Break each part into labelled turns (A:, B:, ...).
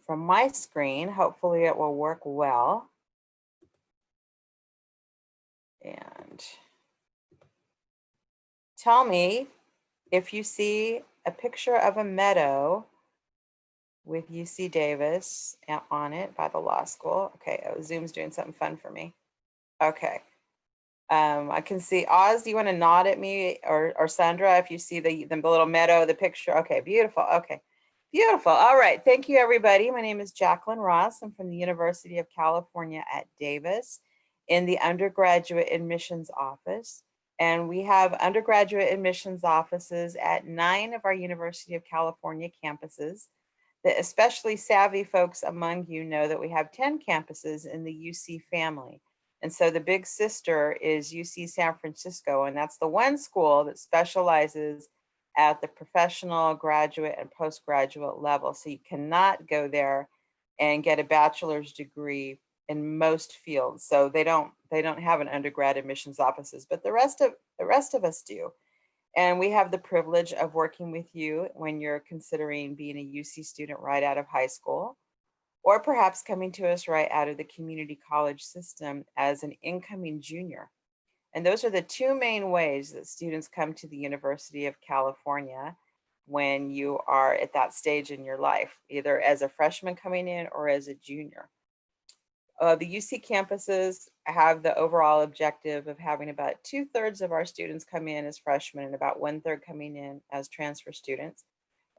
A: from my screen. Hopefully it will work well. And tell me if you see a picture of a meadow with UC Davis on it by the law school. Okay, oh, Zoom's doing something fun for me. Okay. I can see Oz, do you want to nod at me, or Sandra, if you see the little meadow, the picture? Okay, beautiful. Okay, beautiful. All right, thank you, everybody. My name is Jacquelyn Ross. I'm from the University of California at Davis in the undergraduate admissions office. And we have undergraduate admissions offices at 9 of our University of California campuses. The especially savvy folks among you know that we have 10 campuses in the UC family. And so the big sister is UC San Francisco, and that's the one school that specializes at the professional, graduate, and postgraduate level. So you cannot go there and get a bachelor's degree in most fields. So they don't have an undergrad admissions offices, but the rest of us do. And we have the privilege of working with you when you're considering being a UC student right out of high school, or perhaps coming to us right out of the community college system as an incoming junior. And those are the two main ways that students come to the University of California when you are at that stage in your life, either as a freshman coming in or as a junior. The UC campuses have the overall objective of having about 2/3 of our students come in as freshmen and about 1/3 coming in as transfer students.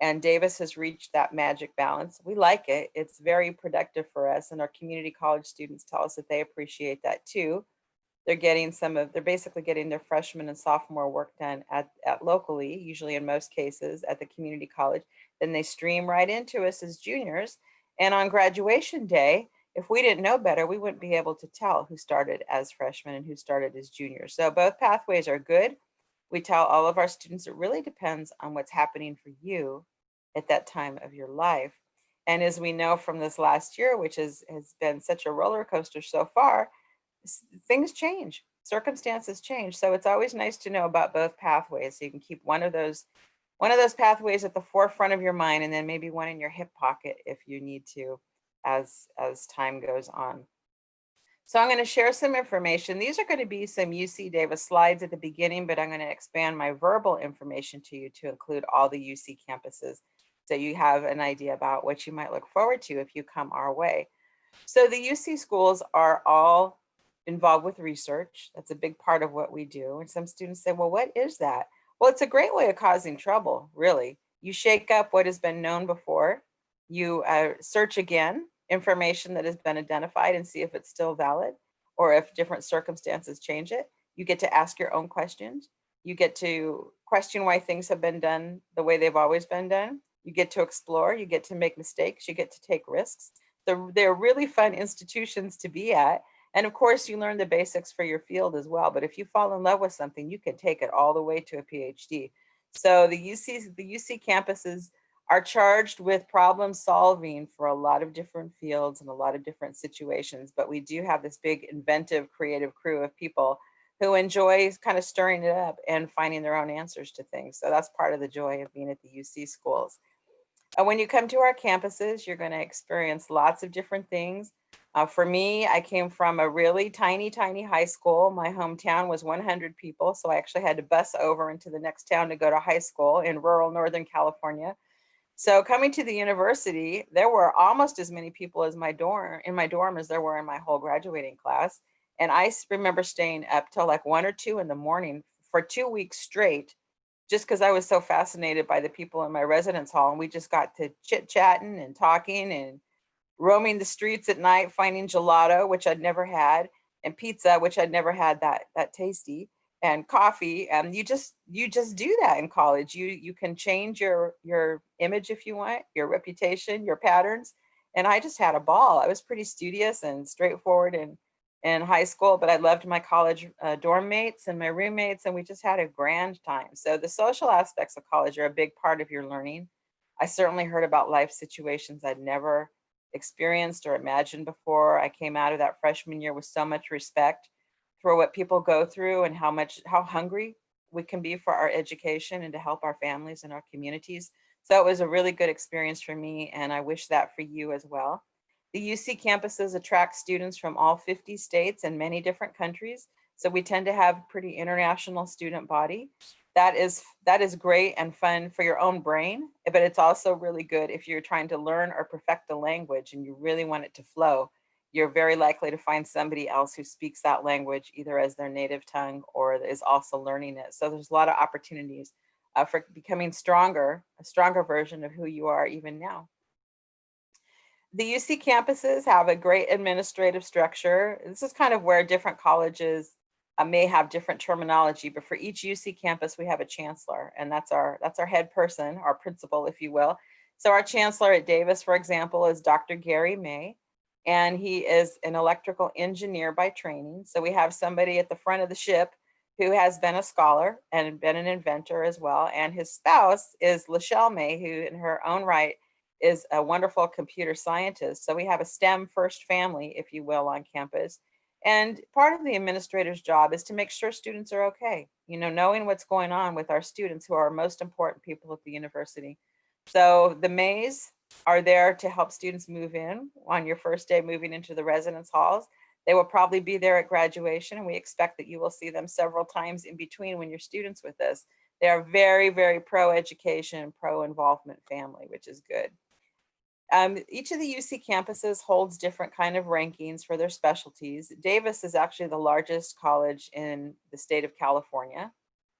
A: And Davis has reached that magic balance. We like it. It's very productive for us. And our community college students tell us that they appreciate that too. They're basically getting their freshman and sophomore work done at locally, usually in most cases at the community college. Then they stream right into us as juniors. And on graduation day, if we didn't know better, we wouldn't be able to tell who started as freshmen and who started as juniors. So both pathways are good. We tell all of our students it really depends on what's happening for you at that time of your life. And as we know from this last year, which has been such a roller coaster so far, things change, circumstances change. So it's always nice to know about both pathways. So you can keep one of those pathways at the forefront of your mind, and then maybe one in your hip pocket if you need to as time goes on. So I'm going to share some information. These are going to be some UC Davis slides at the beginning, but I'm going to expand my verbal information to you to include all the UC campuses, so you have an idea about what you might look forward to if you come our way. So the UC schools are all involved with research. That's a big part of what we do. And some students say, well, what is that? Well, it's a great way of causing trouble, really. You shake up what has been known before. You search again information that has been identified and see if it's still valid or if different circumstances change it. You get to ask your own questions. You get to question why things have been done the way they've always been done. You get to explore. You get to make mistakes. You get to take risks. They're really fun institutions to be at. And of course, you learn the basics for your field as well. But if you fall in love with something, you can take it all the way to a PhD. So the UC campuses are charged with problem solving for a lot of different fields and a lot of different situations. But we do have this big inventive, creative crew of people who enjoy kind of stirring it up and finding their own answers to things. So that's part of the joy of being at the UC schools. When you come to our campuses, you're going to experience lots of different things. For me, I came from a really tiny high school. My hometown was 100 people, so I actually had to bus over into the next town to go to high school in rural Northern California. So coming to the university, there were almost as many people as in my dorm as there were in my whole graduating class. And I remember staying up till like 1 or 2 in the morning for 2 weeks straight, just because I was so fascinated by the people in my residence hall. And we just got to chit-chatting and talking and roaming the streets at night, finding gelato, which I'd never had, and pizza, which I'd never had that tasty, and coffee. And you just do that in college. You can change your image if you want, your reputation, your patterns. And I just had a ball. I was pretty studious and straightforward in high school, but I loved my college dorm mates and my roommates, and we just had a grand time. So the social aspects of college are a big part of your learning. I certainly heard about life situations I'd never experienced or imagined before. I came out of that freshman year with so much respect for what people go through and how hungry we can be for our education and to help our families and our communities. So it was a really good experience for me, and I wish that for you as well. The UC campuses attract students from all 50 states and many different countries. So we tend to have a pretty international student body. That is great and fun for your own brain, but it's also really good if you're trying to learn or perfect the language and you really want it to flow. You're very likely to find somebody else who speaks that language either as their native tongue or is also learning it. So there's a lot of opportunities for becoming stronger, a stronger version of who you are even now. The UC campuses have a great administrative structure. This is kind of where different colleges may have different terminology, but for each UC campus, we have a chancellor, and that's our head person, our principal, if you will. So our chancellor at Davis, for example, is Dr. Gary May, and he is an electrical engineer by training. So we have somebody at the front of the ship who has been a scholar and been an inventor as well. And his spouse is Lachelle May, who in her own right is a wonderful computer scientist. So we have a STEM first family, if you will, on campus. And part of the administrator's job is to make sure students are okay, knowing what's going on with our students who are our most important people at the university. So the Mays are there to help students move in on your first day moving into the residence halls. They will probably be there at graduation, and we expect that you will see them several times in between when you're students with us. They are very, very pro-education, pro-involvement family, which is good. Each of the UC campuses holds different kind of rankings for their specialties. Davis is actually the largest college in the state of California,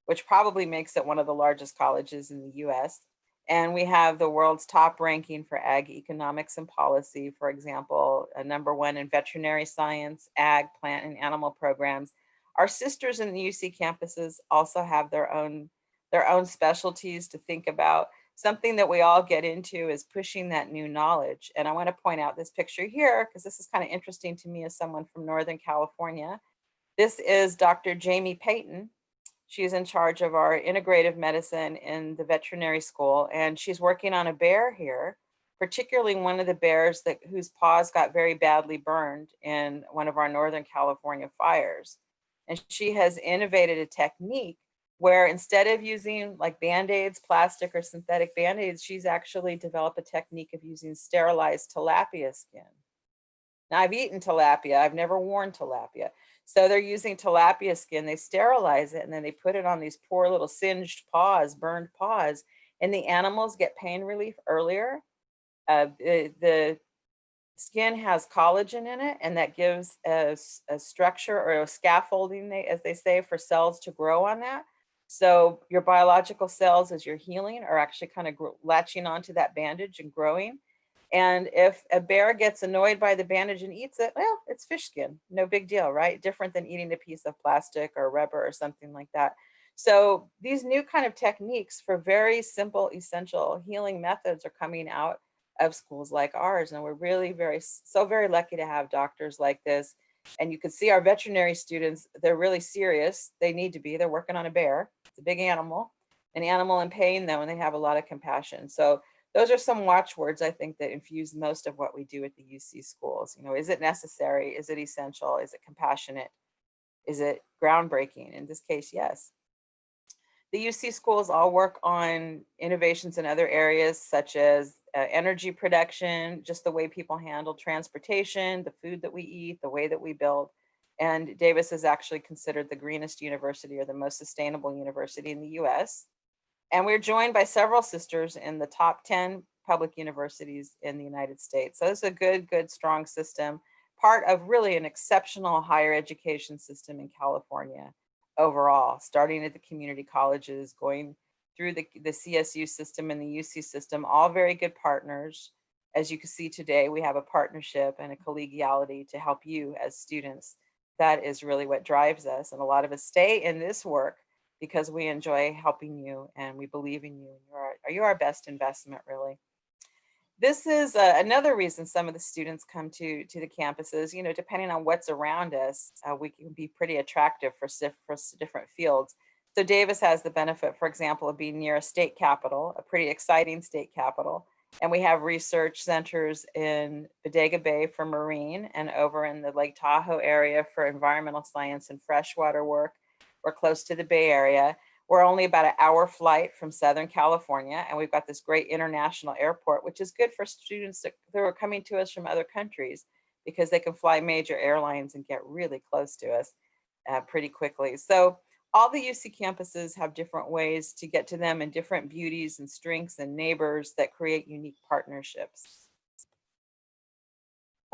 A: which probably makes it one of the largest colleges in the US. And we have the world's top ranking for ag economics and policy, for example, #1 in veterinary science, ag, plant, and animal programs. Our sisters in the UC campuses also have their own specialties to think about. Something that we all get into is pushing that new knowledge. And I want to point out this picture here because this is kind of interesting to me as someone from Northern California. This is Dr. Jamie Payton. She's in charge of our integrative medicine in the veterinary school, and she's working on a bear here, particularly one of the bears whose paws got very badly burned in one of our Northern California fires. And she has innovated a technique where instead of using like Band-Aids, plastic or synthetic Band-Aids, she's actually developed a technique of using sterilized tilapia skin. Now, I've eaten tilapia. I've never worn tilapia. So they're using tilapia skin. They sterilize it, and then they put it on these poor little singed paws, burned paws, and the animals get pain relief earlier. The skin has collagen in it, and that gives a structure or a scaffolding, as they say, for cells to grow on that. So your biological cells, as you're healing, are actually kind of latching onto that bandage and growing. And if a bear gets annoyed by the bandage and eats it, well, it's fish skin. No big deal, right? Different than eating a piece of plastic or rubber or something like that. So these new kind of techniques for very simple, essential healing methods are coming out of schools like ours. And we're really very lucky to have doctors like this. And you can see our veterinary students, they're really serious. They need to be. They're working on a bear. It's a big animal, an animal in pain, though, and they have a lot of compassion. So those are some watchwords I think that infuse most of what we do at the UC schools. Is it necessary? Is it essential? Is it compassionate? Is it groundbreaking? In this case, yes. The UC schools all work on innovations in other areas such as energy production, just the way people handle transportation, the food that we eat, the way that we build. And Davis is actually considered the greenest university or the most sustainable university in the US. And we're joined by several sisters in the top 10 public universities in the United States. So it's a good, strong system, part of really an exceptional higher education system in California overall, starting at the community colleges, going through the CSU system and the UC system, all very good partners. As you can see today, we have a partnership and a collegiality to help you as students. That is really what drives us. And a lot of us stay in this work because we enjoy helping you and we believe in you. You're our best investment, really. This is another reason some of the students come to the campuses. Depending on what's around us, we can be pretty attractive for different fields. So Davis has the benefit, for example, of being near a state capital, a pretty exciting state capital. And we have research centers in Bodega Bay for marine and over in the Lake Tahoe area for environmental science and freshwater work. We're close to the Bay Area. We're only about an hour flight from Southern California, and we've got this great international airport, which is good for students that are coming to us from other countries because they can fly major airlines and get really close to us pretty quickly. So all the UC campuses have different ways to get to them and different beauties and strengths and neighbors that create unique partnerships.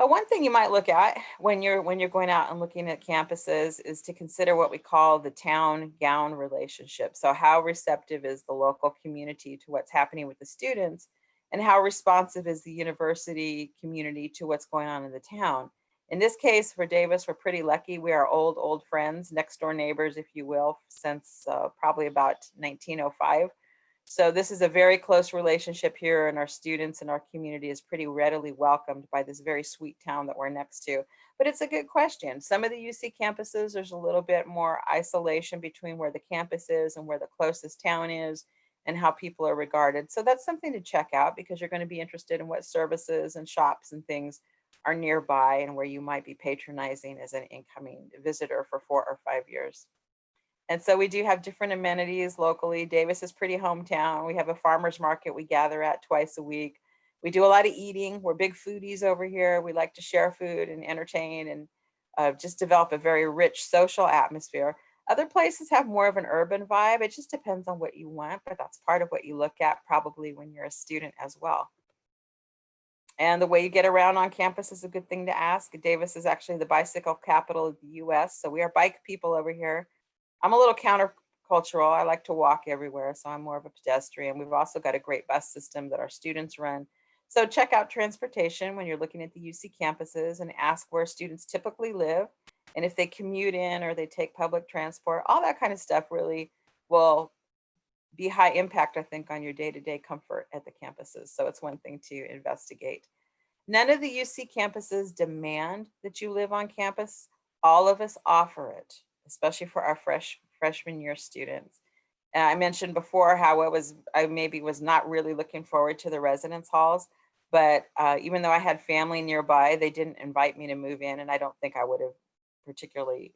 A: One thing you might look at when you're going out and looking at campuses is to consider what we call the town-gown relationship. So how receptive is the local community to what's happening with the students, and how responsive is the university community to what's going on in the town? In this case, for Davis, we're pretty lucky. We are old friends, next door neighbors, if you will, since probably about 1905. So this is a very close relationship here, and our students and our community is pretty readily welcomed by this very sweet town that we're next to. But it's a good question. Some of the UC campuses, there's a little bit more isolation between where the campus is and where the closest town is and how people are regarded. So that's something to check out because you're going to be interested in what services and shops and things are nearby and where you might be patronizing as an incoming visitor for 4 or 5 years. And so we do have different amenities locally. Davis is pretty hometown. We have a farmer's market we gather at twice a week. We do a lot of eating. We're big foodies over here. We like to share food and entertain and just develop a very rich social atmosphere. Other places have more of an urban vibe. It just depends on what you want, but that's part of what you look at probably when you're a student as well. And the way you get around on campus is a good thing to ask. Davis is actually the bicycle capital of the US, so we are bike people over here. I'm a little countercultural. I like to walk everywhere, so I'm more of a pedestrian. We've also got a great bus system that our students run. So check out transportation when you're looking at the UC campuses and ask where students typically live and if they commute in or they take public transport. All that kind of stuff really will be high impact, I think, on your day-to-day comfort at the campuses. So it's one thing to investigate. None of the UC campuses demand that you live on campus. All of us offer it, especially for our freshman year students. And I mentioned before how I maybe was not really looking forward to the residence halls, but even though I had family nearby, they didn't invite me to move in, and I don't think I would have particularly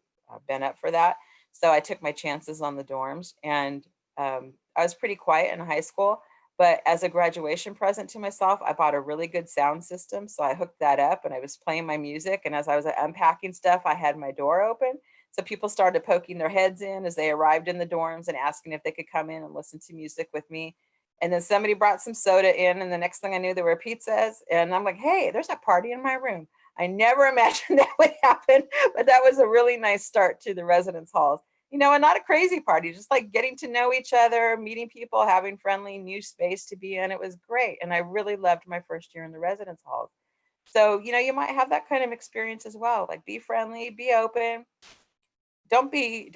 A: been up for that. So I took my chances on the dorms, and I was pretty quiet in high school. But as a graduation present to myself, I bought a really good sound system. So I hooked that up and I was playing my music. And as I was unpacking stuff, I had my door open. So people started poking their heads in as they arrived in the dorms and asking if they could come in and listen to music with me. And then somebody brought some soda in, and the next thing I knew, there were pizzas. And I'm like, hey, there's a party in my room. I never imagined that would happen, but that was a really nice start to the residence halls. And not a crazy party, just like getting to know each other, meeting people, having friendly new space to be in. It was great. And I really loved my first year in the residence halls. So, you might have that kind of experience as well. Like, be friendly, be open. Don't be,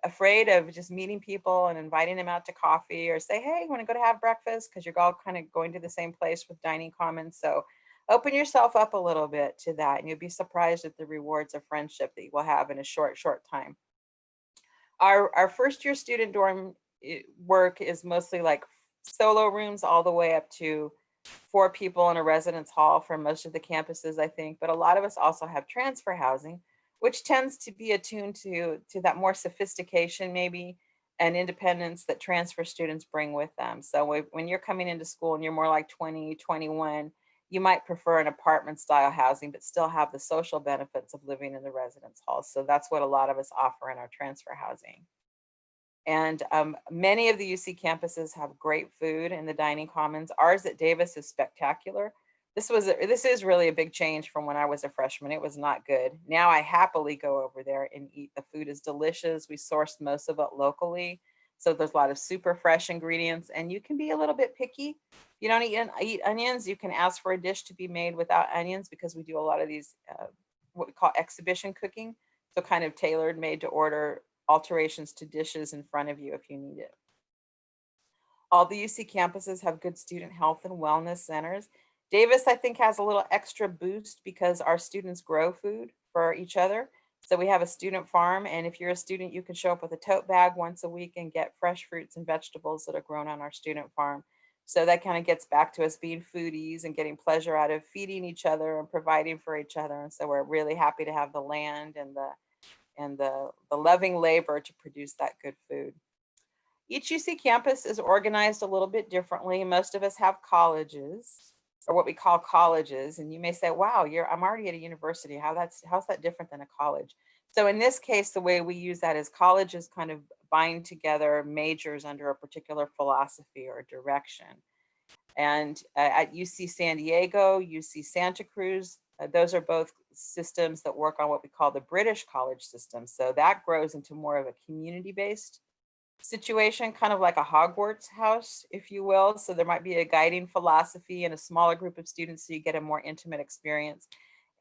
A: afraid of just meeting people and inviting them out to coffee, or say, hey, you want to go to have breakfast? Because you're all kind of going to the same place with dining commons. So open yourself up a little bit to that, and you'll be surprised at the rewards of friendship that you will have in a short time. Our first year student dorm work is mostly like solo rooms all the way up to 4 people in a residence hall for most of the campuses, I think. But a lot of us also have transfer housing, which tends to be attuned to that more sophistication maybe and independence that transfer students bring with them. So when you're coming into school and you're more like 20, 21, you might prefer an apartment style housing, but still have the social benefits of living in the residence halls. So that's what a lot of us offer in our transfer housing. And many of the UC campuses have great food in the dining commons. Ours at Davis is spectacular. This is really a big change from when I was a freshman. It was not good. Now I happily go over there and eat. The food is delicious. We sourced most of it locally. So there's a lot of super fresh ingredients, and you can be a little bit picky. You don't eat onions. You can ask for a dish to be made without onions, because we do a lot of these, what we call exhibition cooking. So kind of tailored, made to order alterations to dishes in front of you if you need it. All the UC campuses have good student health and wellness centers. Davis, I think, has a little extra boost because our students grow food for each other. So we have a student farm, and if you're a student, you can show up with a tote bag once a week and get fresh fruits and vegetables that are grown on our student farm. So that kind of gets back to us being foodies and getting pleasure out of feeding each other and providing for each other. And so we're really happy to have the land and and the loving labor to produce that good food. Each UC campus is organized a little bit differently. Most of us have colleges, or what we call colleges, and you may say, wow, I'm already at a university. How's that different than a college? So in this case, the way we use that is colleges kind of bind together majors under a particular philosophy or direction. And at UC San Diego, UC Santa Cruz, those are both systems that work on what we call the British college system. So that grows into more of a community-based situation, kind of like a Hogwarts house, if you will. So there might be a guiding philosophy and a smaller group of students so you get a more intimate experience.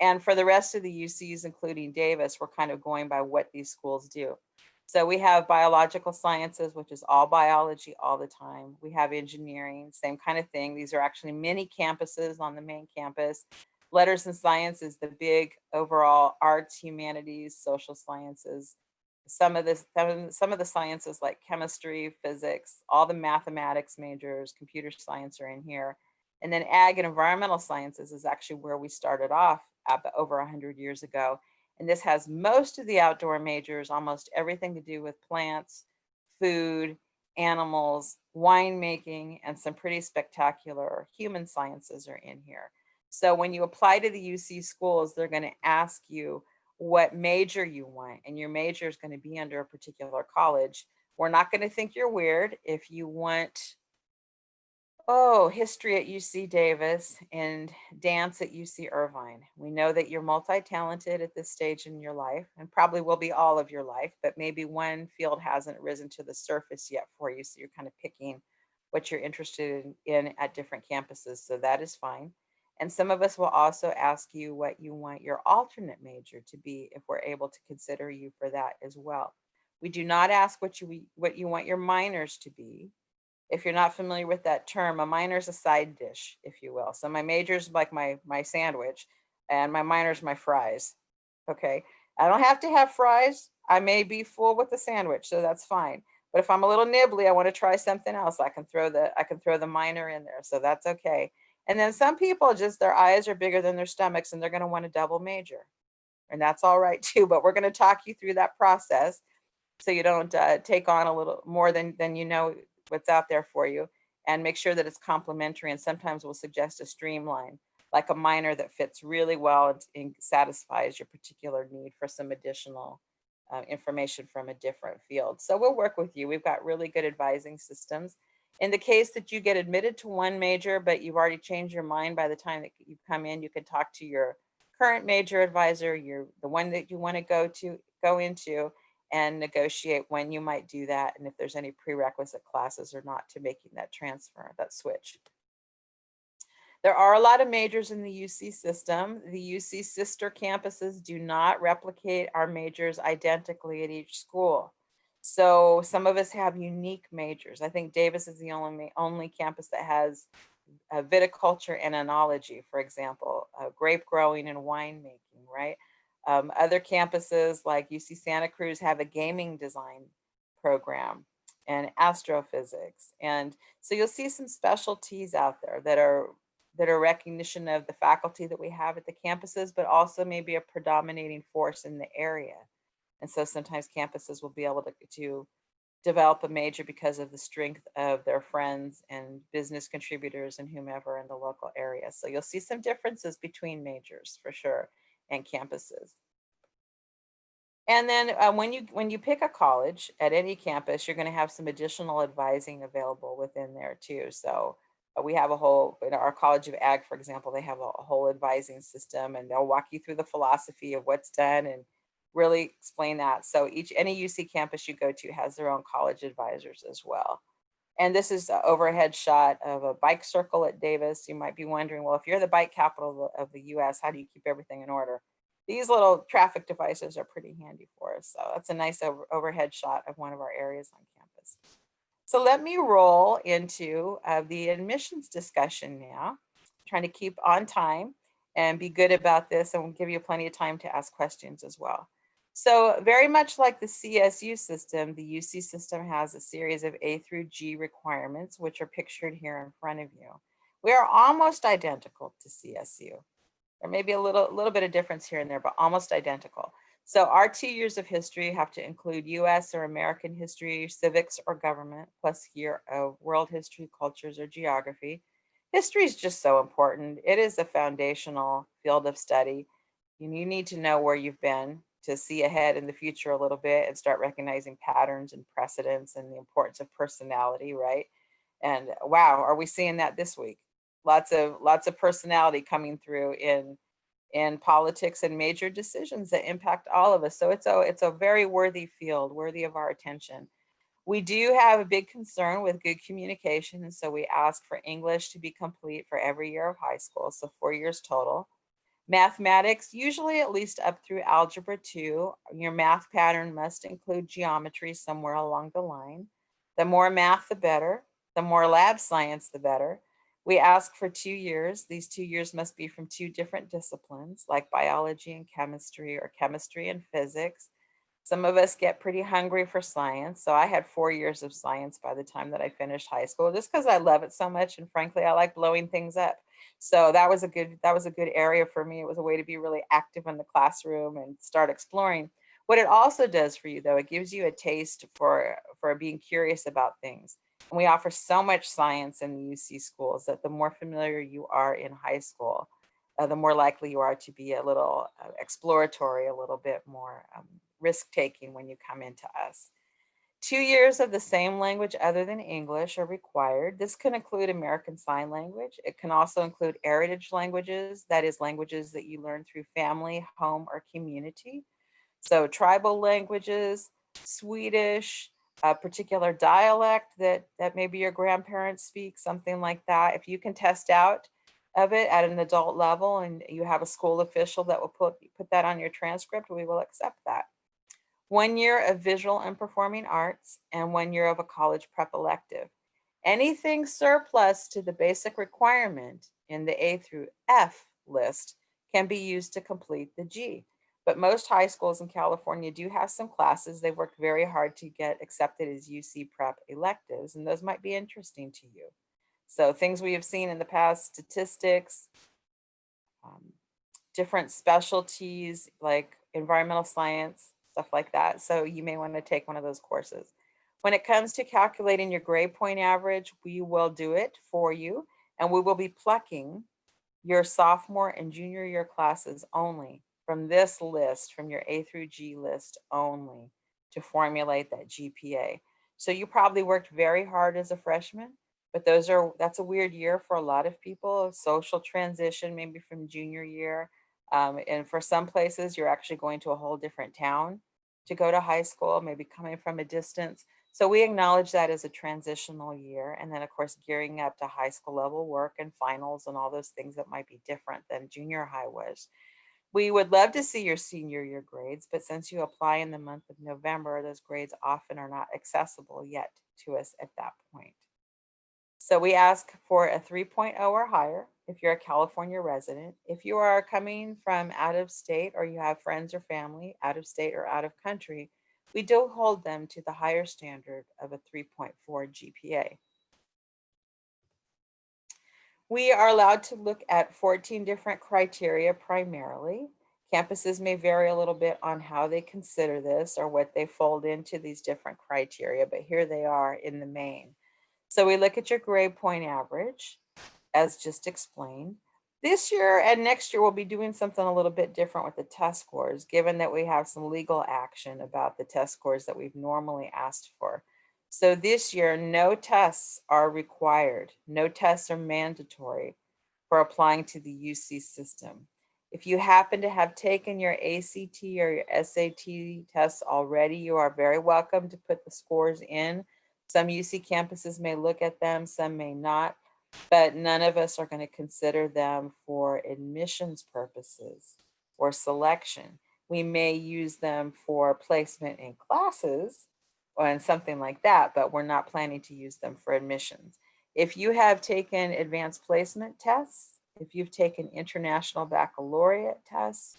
A: And for the rest of the UCs, including Davis, we're kind of going by what these schools do. So we have biological sciences, which is all biology all the time. We have engineering, same kind of thing. These are actually mini campuses on the main campus. Letters and science is the big overall arts, humanities, social sciences. Some of the sciences like chemistry, physics, all the mathematics majors, computer science are in here. And then ag and environmental sciences is actually where we started off over 100 years ago. And this has most of the outdoor majors, almost everything to do with plants, food, animals, winemaking, and some pretty spectacular human sciences are in here. So when you apply to the UC schools, they're going to ask you what major you want, and your major is going to be under a particular college. We're not going to think you're weird if you want, history at UC Davis and dance at UC Irvine. We know that you're multi-talented at this stage in your life, and probably will be all of your life, but maybe one field hasn't risen to the surface yet for you. So you're kind of picking what you're interested in at different campuses. So that is fine. And some of us will also ask you what you want your alternate major to be if we're able to consider you for that as well. We do not ask what you want your minors to be. If you're not familiar with that term, a minor is a side dish, if you will. So my major is like my sandwich, and my minor is my fries. Okay, I don't have to have fries. I may be full with the sandwich, so that's fine. But if I'm a little nibbly, I want to try something else, I can throw the minor in there, so that's okay. And then some people, just their eyes are bigger than their stomachs, and they're going to want a double major, and that's all right too. But we're going to talk you through that process so you don't take on a little more than you know what's out there for you, and make sure that it's complementary. And sometimes we'll suggest a streamline, like a minor that fits really well and satisfies your particular need for some additional information from a different field. So we'll work with you. We've got really good advising systems. In the case that you get admitted to one major, but you've already changed your mind by the time that you come in, you can talk to your current major advisor, the one that you want to go into, and negotiate when you might do that, and if there's any prerequisite classes or not to making that transfer, that switch. There are a lot of majors in the UC system. The UC sister campuses do not replicate our majors identically at each school. So some of us have unique majors. I think Davis is the only campus that has viticulture and enology, for example, grape growing and winemaking, right? Other campuses like UC Santa Cruz have a gaming design program and astrophysics. And so you'll see some specialties out there that are recognition of the faculty that we have at the campuses, but also maybe a predominating force in the area. And so sometimes campuses will be able to develop a major because of the strength of their friends and business contributors and whomever in the local area. So you'll see some differences between majors for sure and campuses. And then when you pick a college at any campus, you're going to have some additional advising available within there too. So we have a whole, in our College of Ag, for example, they have a whole advising system, and they'll walk you through the philosophy of what's done and really explain that. So any UC campus you go to has their own college advisors as well. And this is an overhead shot of a bike circle at Davis. You might be wondering, well, if you're the bike capital of the US, how do you keep everything in order? These little traffic devices are pretty handy for us. So that's a nice overhead shot of one of our areas on campus. So let me roll into the admissions discussion now, trying to keep on time and be good about this, and we'll give you plenty of time to ask questions as well. So very much like the CSU system, the UC system has a series of A through G requirements, which are pictured here in front of you. We are almost identical to CSU. There may be a little bit of difference here and there, but almost identical. So our 2 years of history have to include US or American history, civics or government, plus a year of world history, cultures, or geography. History is just so important. It is a foundational field of study. You need to know where you've been to see ahead in the future a little bit and start recognizing patterns and precedents and the importance of personality, right? And wow, are we seeing that this week? Lots of personality coming through in politics and major decisions that impact all of us. So it's a very worthy field, worthy of our attention. We do have a big concern with good communication, and so we ask for English to be complete for every year of high school, so 4 years total. Mathematics, usually at least up through algebra 2. Your math pattern must include geometry somewhere along the line. The more math, the better. The more lab science, the better. We ask for 2 years. These 2 years must be from two different disciplines, like biology and chemistry, or chemistry and physics. Some of us get pretty hungry for science. So I had 4 years of science by the time that I finished high school, just because I love it so much. And frankly, I like blowing things up. So that was a good area for me. It was a way to be really active in the classroom and start exploring. What it also does for you, though, it gives you a taste for being curious about things. And we offer so much science in the UC schools that the more familiar you are in high school, the more likely you are to be a little exploratory, a little bit more risk taking when you come into us. 2 years of the same language other than English are required. This can include American Sign Language. It can also include heritage languages, that is, languages that you learn through family, home, or community. So tribal languages, Swedish, a particular dialect that maybe your grandparents speak, something like that. If you can test out of it at an adult level and you have a school official that will put that on your transcript, we will accept that. 1 year of visual and performing arts, and 1 year of a college prep elective. Anything surplus to the basic requirement in the A through F list can be used to complete the G. But most high schools in California do have some classes they've worked very hard to get accepted as UC prep electives, and those might be interesting to you. So things we have seen in the past, statistics, um, different specialties like environmental science, stuff like that. So you may want to take one of those courses. When it comes to calculating your grade point average, we will do it for you, and we will be plucking your sophomore and junior year classes only from this list, from your A through G list only, to formulate that GPA. So you probably worked very hard as a freshman, but that's a weird year for a lot of people, social transition, maybe from junior year. And for some places, you're actually going to a whole different town to go to high school, maybe coming from a distance. So we acknowledge that as a transitional year. And then, of course, gearing up to high school level work and finals and all those things that might be different than junior high was. We would love to see your senior year grades, but since you apply in the month of November, those grades often are not accessible yet to us at that point. So we ask for a 3.0 or higher if you're a California resident. If you are coming from out of state or you have friends or family out of state or out of country, we do hold them to the higher standard of a 3.4 GPA. We are allowed to look at 14 different criteria primarily. Campuses may vary a little bit on how they consider this or what they fold into these different criteria, but here they are in the main. So we look at your grade point average, as just explained. This year and next year, we'll be doing something a little bit different with the test scores, given that we have some legal action about the test scores that we've normally asked for. So this year, no tests are required. No tests are mandatory for applying to the UC system. If you happen to have taken your ACT or your SAT tests already, you are very welcome to put the scores in. Some UC campuses may look at them, some may not, but none of us are going to consider them for admissions purposes or selection. We may use them for placement in classes and something like that, but we're not planning to use them for admissions. If you have taken advanced placement tests, if you've taken international baccalaureate tests,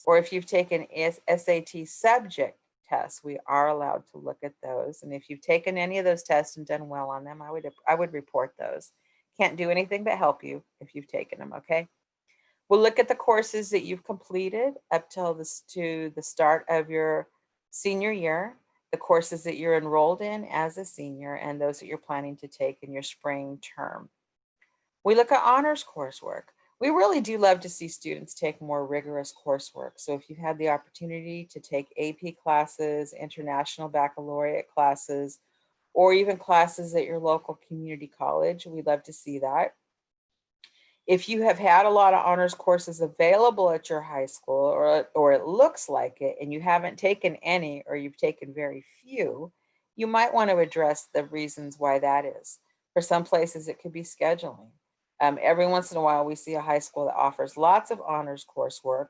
A: or if you've taken SAT subject tests, we are allowed to look at those. And if you've taken any of those tests and done well on them, I would report those. Can't do anything but help you if you've taken them, okay? We'll look at the courses that you've completed up till to the start of your senior year, the courses that you're enrolled in as a senior, and those that you're planning to take in your spring term. We look at honors coursework. We really do love to see students take more rigorous coursework. So if you've had the opportunity to take AP classes, international baccalaureate classes, or even classes at your local community college, we'd love to see that. If you have had a lot of honors courses available at your high school, or it looks like it, and you haven't taken any, or you've taken very few, you might want to address the reasons why that is. For some places, it could be scheduling. Every once in a while, we see a high school that offers lots of honors coursework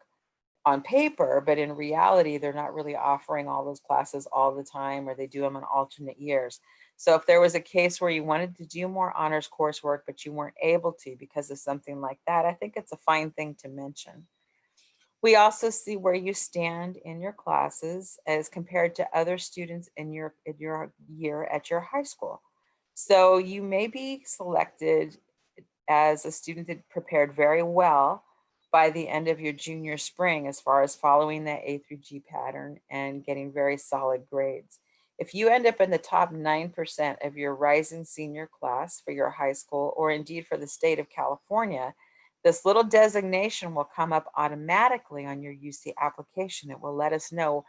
A: on paper, but in reality, they're not really offering all those classes all the time, or they do them in alternate years. So if there was a case where you wanted to do more honors coursework, but you weren't able to because of something like that, I think it's a fine thing to mention. We also see where you stand in your classes as compared to other students in your year at your high school. So you may be selected as a student that prepared very well by the end of your junior spring as far as following that A through G pattern and getting very solid grades. If you end up in the top 9% of your rising senior class for your high school, or indeed for the state of California, this little designation will come up automatically on your UC application. It will let us know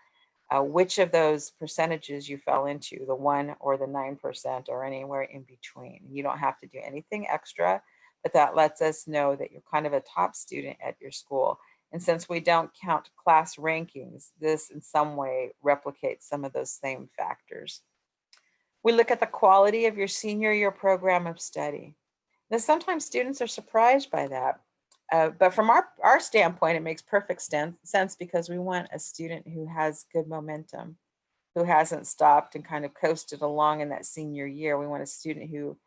A: which of those percentages you fell into, the 1 or the 9% or anywhere in between. You don't have to do anything extra, but that lets us know that you're kind of a top student at your school. And since we don't count class rankings, this in some way replicates some of those same factors. We look at the quality of your senior year program of study. Now, sometimes students are surprised by that. But from our standpoint, it makes perfect sense because we want a student who has good momentum, who hasn't stopped and kind of coasted along in that senior year. We want a student who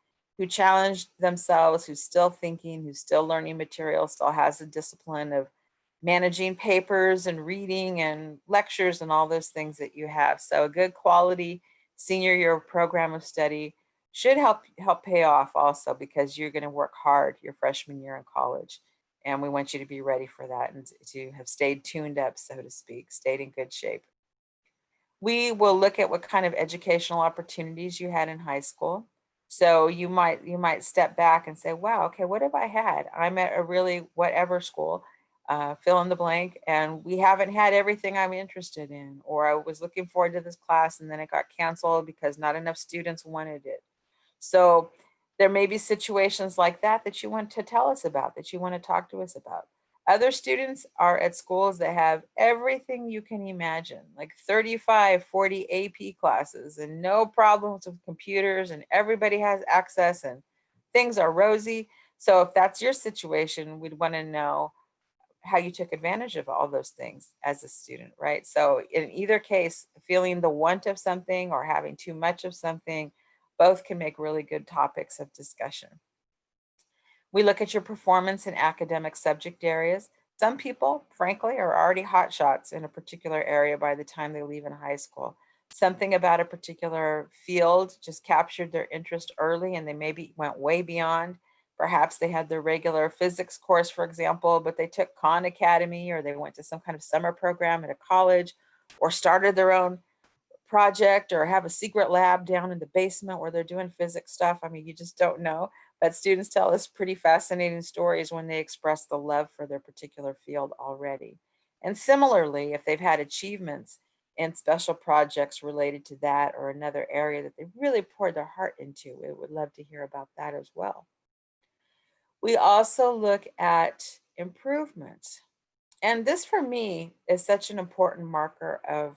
A: challenged themselves, who's still thinking, who's still learning material, still has the discipline of managing papers and reading and lectures and all those things that you have. So a good quality senior year program of study should help pay off also, because you're going to work hard your freshman year in college. And we want you to be ready for that and to have stayed tuned up, so to speak, stayed in good shape. We will look at what kind of educational opportunities you had in high school. So you might step back and say, wow, okay, what have I had? I'm at a really whatever school, fill in the blank, and we haven't had everything I'm interested in, or I was looking forward to this class and then it got canceled because not enough students wanted it. So there may be situations like that that you want to tell us about, that you want to talk to us about. Other students are at schools that have everything you can imagine, like 35, 40 AP classes and no problems with computers, and everybody has access and things are rosy. So if that's your situation, we'd want to know how you took advantage of all those things as a student, right? So in either case, feeling the want of something or having too much of something, both can make really good topics of discussion. We look at your performance in academic subject areas. Some people, frankly, are already hotshots in a particular area by the time they leave in high school. Something about a particular field just captured their interest early and they maybe went way beyond. Perhaps they had their regular physics course, for example, but they took Khan Academy, or they went to some kind of summer program at a college, or started their own project, or have a secret lab down in the basement where they're doing physics stuff. I mean, you just don't know. But students tell us pretty fascinating stories when they express the love for their particular field already. And similarly, if they've had achievements in special projects related to that or another area that they really poured their heart into, we would love to hear about that as well. We also look at improvements. And this for me is such an important marker of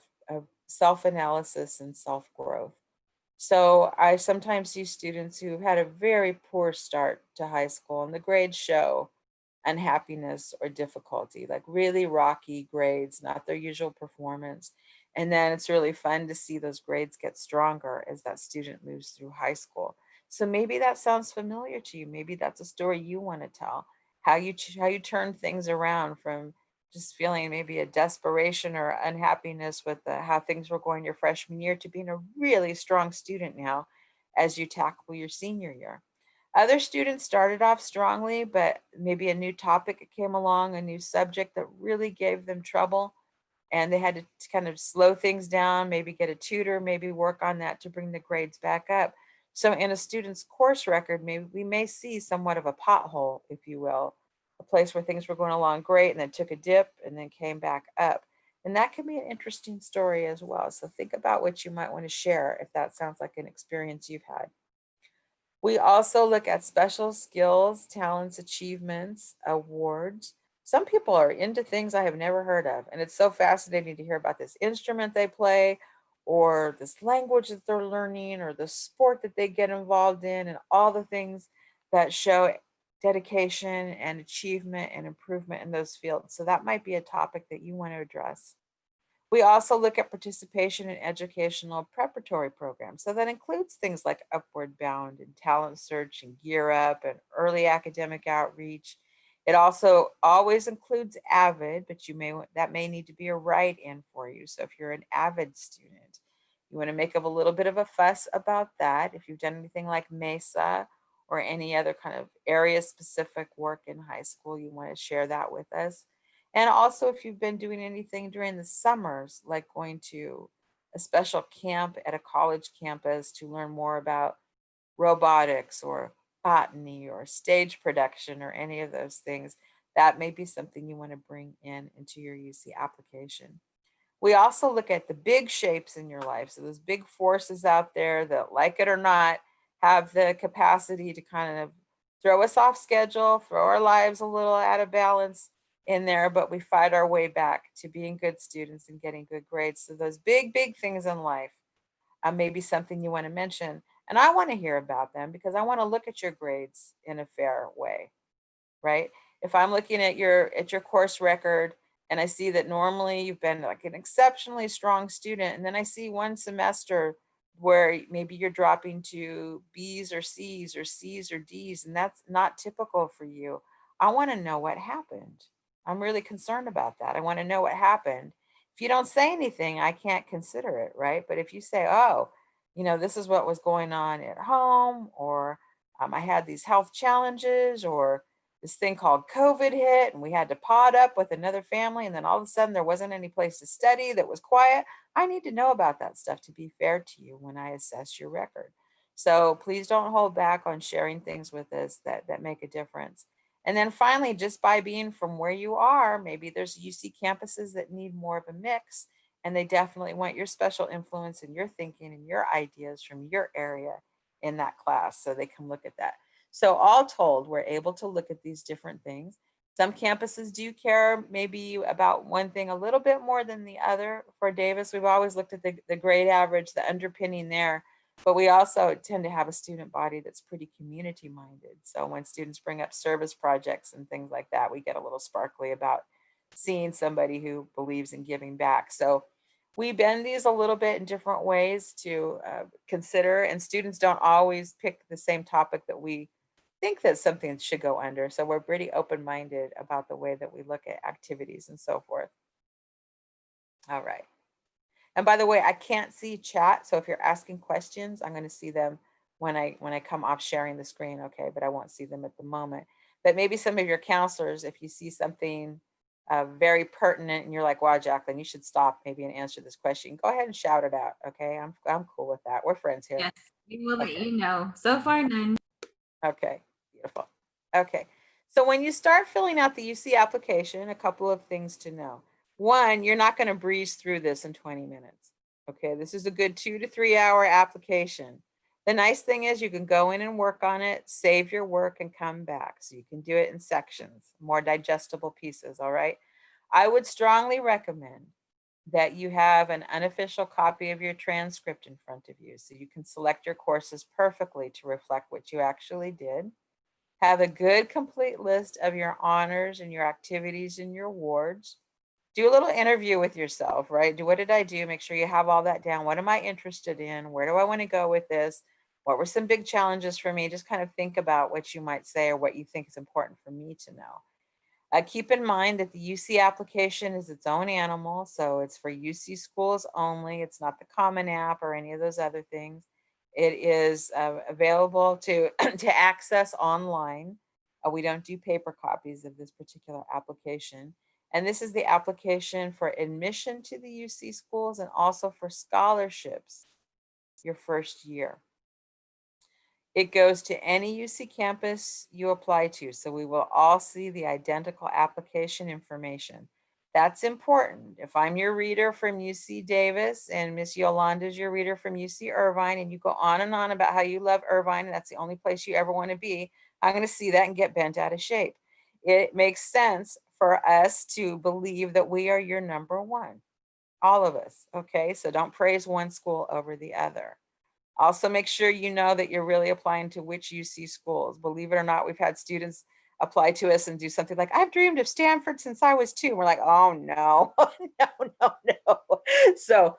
A: self-analysis and self-growth. So I sometimes see students who had a very poor start to high school and the grades show unhappiness or difficulty, like really rocky grades, not their usual performance. And then it's really fun to see those grades get stronger as that student moves through high school. So maybe that sounds familiar to you. Maybe that's a story you want to tell, how you turn things around from just feeling maybe a desperation or unhappiness with how things were going your freshman year to being a really strong student now as you tackle your senior year. Other students started off strongly, but maybe a new topic came along, a new subject that really gave them trouble, and they had to kind of slow things down, maybe get a tutor, maybe work on that to bring the grades back up. So in a student's course record, maybe we may see somewhat of a pothole, if you will, a place where things were going along great and then took a dip and then came back up. And that can be an interesting story as well. So think about what you might want to share if that sounds like an experience you've had. We also look at special skills, talents, achievements, awards. Some people are into things I have never heard of, and it's so fascinating to hear about this instrument they play, or this language that they're learning, or the sport that they get involved in, and all the things that show dedication and achievement and improvement in those fields. So that might be a topic that you want to address. We also look at participation in educational preparatory programs. So that includes things like Upward Bound and Talent Search and Gear Up and early academic outreach. It also always includes AVID, but that may need to be a write-in for you. So if you're an AVID student, you want to make up a little bit of a fuss about that. If you've done anything like MESA or any other kind of area specific work in high school, you want to share that with us. And also, if you've been doing anything during the summers, like going to a special camp at a college campus to learn more about robotics or botany or stage production or any of those things, that may be something you want to bring into your UC application. We also look at the big shapes in your life. So those big forces out there that, like it or not, have the capacity to kind of throw us off schedule, throw our lives a little out of balance in there, but we fight our way back to being good students and getting good grades. So those big, big things in life may be something you want to mention. And I want to hear about them because I want to look at your grades in a fair way, right? If I'm looking at your course record and I see that normally you've been like an exceptionally strong student, and then I see one semester where maybe you're dropping to B's or C's or C's or D's, and that's not typical for you. I want to know what happened. I'm really concerned about that. I want to know what happened. If you don't say anything, I can't consider it, right? But if you say, oh, this is what was going on at home, or I had these health challenges, or this thing called COVID hit and we had to pod up with another family, and then all of a sudden there wasn't any place to study that was quiet. I need to know about that stuff to be fair to you when I assess your record. So please don't hold back on sharing things with us that make a difference. And then finally, just by being from where you are, maybe there's UC campuses that need more of a mix, and they definitely want your special influence and your thinking and your ideas from your area in that class. So they can look at that. So all told, we're able to look at these different things. Some campuses do care maybe about one thing a little bit more than the other. For Davis, we've always looked at the grade average, the underpinning there, but we also tend to have a student body that's pretty community minded. So when students bring up service projects and things like that, we get a little sparkly about seeing somebody who believes in giving back. So we bend these a little bit in different ways to consider, and students don't always pick the same topic that we think that something should go under. So we're pretty open-minded about the way that we look at activities and so forth. All right. And by the way, I can't see chat. So if you're asking questions, I'm going to see them when I come off sharing the screen. Okay. But I won't see them at the moment. But maybe some of your counselors, if you see something very pertinent and you're like, wow, Jacquelyn, you should stop maybe and answer this question, go ahead and shout it out. Okay. I'm cool with that. We're friends here.
B: Yes, we will let you know. So far, none.
A: Okay, beautiful. Okay, so when you start filling out the UC application, a couple of things to know. One, you're not going to breeze through this in 20 minutes. Okay, this is a good 2 to 3 hour application. The nice thing is you can go in and work on it, save your work, and come back. So you can do it in sections, more digestible pieces, all right? I would strongly recommend that you have an unofficial copy of your transcript in front of you so you can select your courses perfectly to reflect what you actually did. Have a good complete list of your honors and your activities and your awards. Do a little interview with yourself, right? What did I do? Make sure you have all that down. What am I interested in? Where do I want to go with this? What were some big challenges for me? Just kind of think about what you might say or what you think is important for me to know. Keep in mind that the UC application is its own animal, so it's for UC schools only. It's not the Common App or any of those other things. It is available to, to access online. We don't do paper copies of this particular application. And this is the application for admission to the UC schools and also for scholarships your first year. It goes to any UC campus you apply to. So we will all see the identical application information. That's important. If I'm your reader from UC Davis and Miss Yolanda is your reader from UC Irvine, and you go on and on about how you love Irvine and that's the only place you ever want to be, I'm going to see that and get bent out of shape. It makes sense for us to believe that we are your number one, all of us. Okay, so don't praise one school over the other. Also, make sure you know that you're really applying to which UC schools. Believe it or not, we've had students apply to us and do something like, I've dreamed of Stanford since I was 2. And we're like, oh no, no. So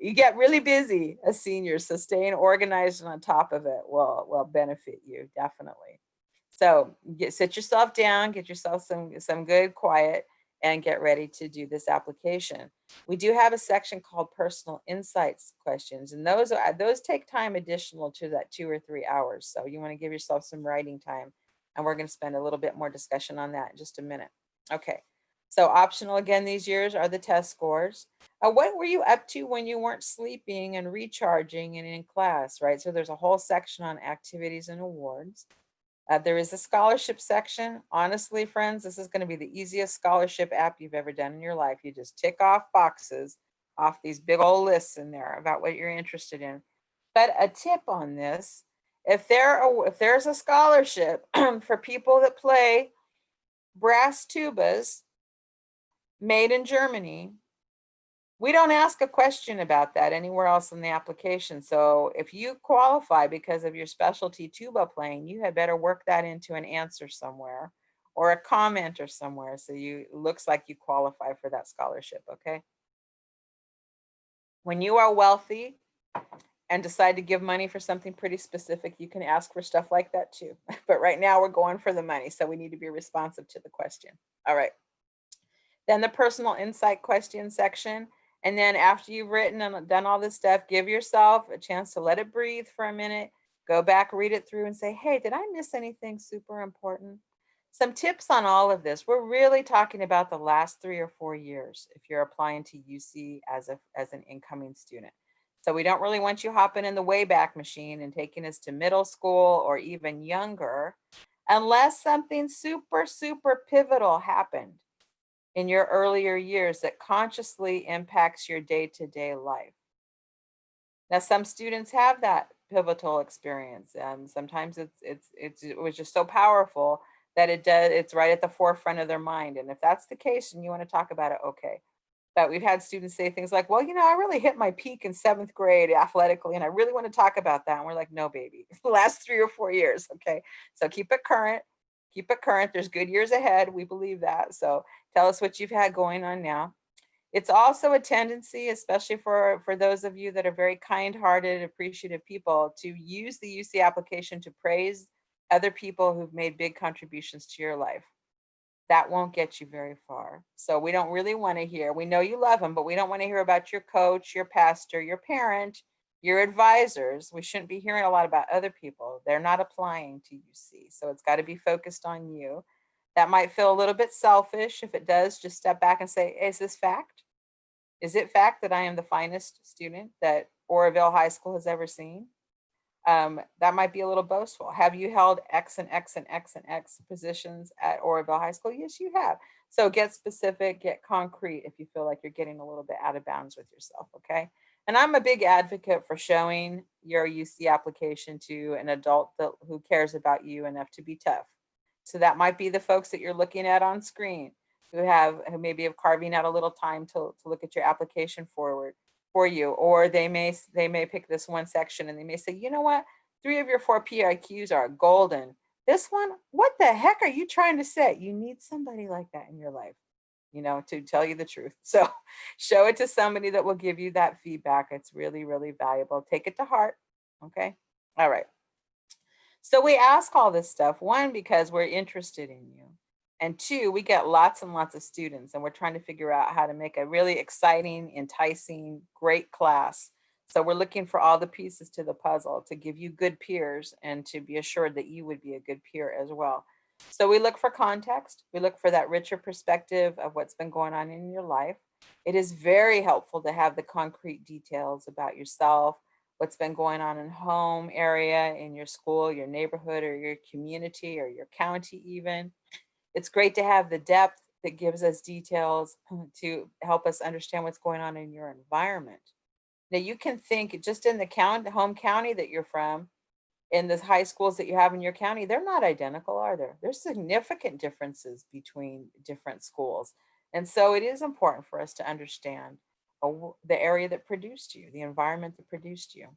A: you get really busy as seniors. So staying organized and on top of it will benefit you, definitely. So sit yourself down, get yourself some good quiet, and get ready to do this application. We do have a section called personal insights questions, and those take time additional to that 2 or 3 hours. So you want to give yourself some writing time, and we're going to spend a little bit more discussion on that in just a minute. Okay, so optional again these years are the test scores. What were you up to when you weren't sleeping and recharging and in class, right? So there's a whole section on activities and awards. There is a scholarship section. Honestly, friends, this is going to be the easiest scholarship app you've ever done in your life. You just tick off boxes off these big old lists in there about what you're interested in. But a tip on this, if there's a scholarship for people that play brass tubas made in Germany, we don't ask a question about that anywhere else in the application. So if you qualify because of your specialty tuba playing, you had better work that into an answer somewhere or a comment or somewhere. So it looks like you qualify for that scholarship, okay? When you are wealthy and decide to give money for something pretty specific, you can ask for stuff like that too. But right now we're going for the money. So we need to be responsive to the question. All right. Then the personal insight question section. And then after you've written and done all this stuff, give yourself a chance to let it breathe for a minute, go back, read it through and say, hey, did I miss anything super important? Some tips on all of this. We're really talking about the last 3 or 4 years if you're applying to UC as an incoming student. So we don't really want you hopping in the Wayback Machine and taking us to middle school or even younger, unless something super, super pivotal happened in your earlier years that consciously impacts your day-to-day life. Now, some students have that pivotal experience. Sometimes it was just so powerful that it's right at the forefront of their mind. And if that's the case and you want to talk about it, okay. But we've had students say things like, well, I really hit my peak in 7th grade athletically, and I really want to talk about that. And we're like, no, baby, the last 3 or 4 years. Okay. So keep it current. Keep it current. There's good years ahead. We believe that. So tell us what you've had going on now. It's also a tendency, especially for those of you that are very kind-hearted, appreciative people, to use the UC application to praise other people who've made big contributions to your life. That won't get you very far. So we don't really want to hear, we know you love them, but we don't want to hear about your coach, your pastor, your parent, your advisors. We shouldn't be hearing a lot about other people. They're not applying to UC. So it's got to be focused on you. That might feel a little bit selfish. If it does, just step back and say, is this fact? Is it fact that I am the finest student that Oroville High School has ever seen? That might be a little boastful. Have you held X and X and X and X positions at Oroville High School? Yes, you have. So get specific, get concrete if you feel like you're getting a little bit out of bounds with yourself, okay? And I'm a big advocate for showing your UC application to an adult who cares about you enough to be tough. So that might be the folks that you're looking at on screen who maybe have carving out a little time to look at your application for you, or they may pick this one section and they may say, you know what, 3 of your 4 PIQs are golden. This one, what the heck are you trying to say? You need somebody like that in your life, to tell you the truth. So show it to somebody that will give you that feedback. It's really, really valuable. Take it to heart. Okay. All right. So we ask all this stuff, 1, because we're interested in you. And 2, we get lots and lots of students and we're trying to figure out how to make a really exciting, enticing, great class So we're looking for all the pieces to the puzzle to give you good peers and to be assured that you would be a good peer as well. So we look for context. We look for that richer perspective of what's been going on in your life. It is very helpful to have the concrete details about yourself, what's been going on in home area, in your school, your neighborhood, or your community, or your county even. It's great to have the depth that gives us details to help us understand what's going on in your environment. Now you can think just in the home county that you're from, in the high schools that you have in your county, they're not identical, are there? There's significant differences between different schools. And so it is important for us to understand the area that produced you, the environment that produced you.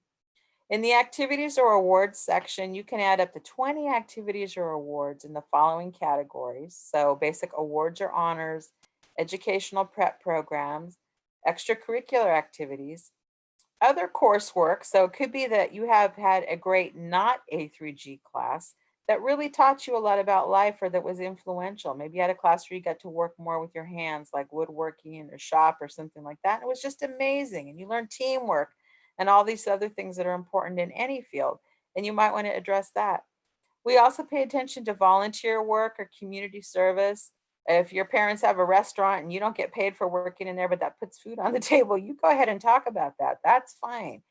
A: In the activities or awards section, you can add up to 20 activities or awards in the following categories. So basic awards or honors, educational prep programs, extracurricular activities, other coursework. So it could be that you have had a great not A through G class that really taught you a lot about life or that was influential. Maybe you had a class where you got to work more with your hands, like woodworking or shop or something like that. And it was just amazing. And you learned teamwork and all these other things that are important in any field. And you might want to address that. We also pay attention to volunteer work or community service. If your parents have a restaurant and you don't get paid for working in there, but that puts food on the table, you go ahead and talk about that. That's fine.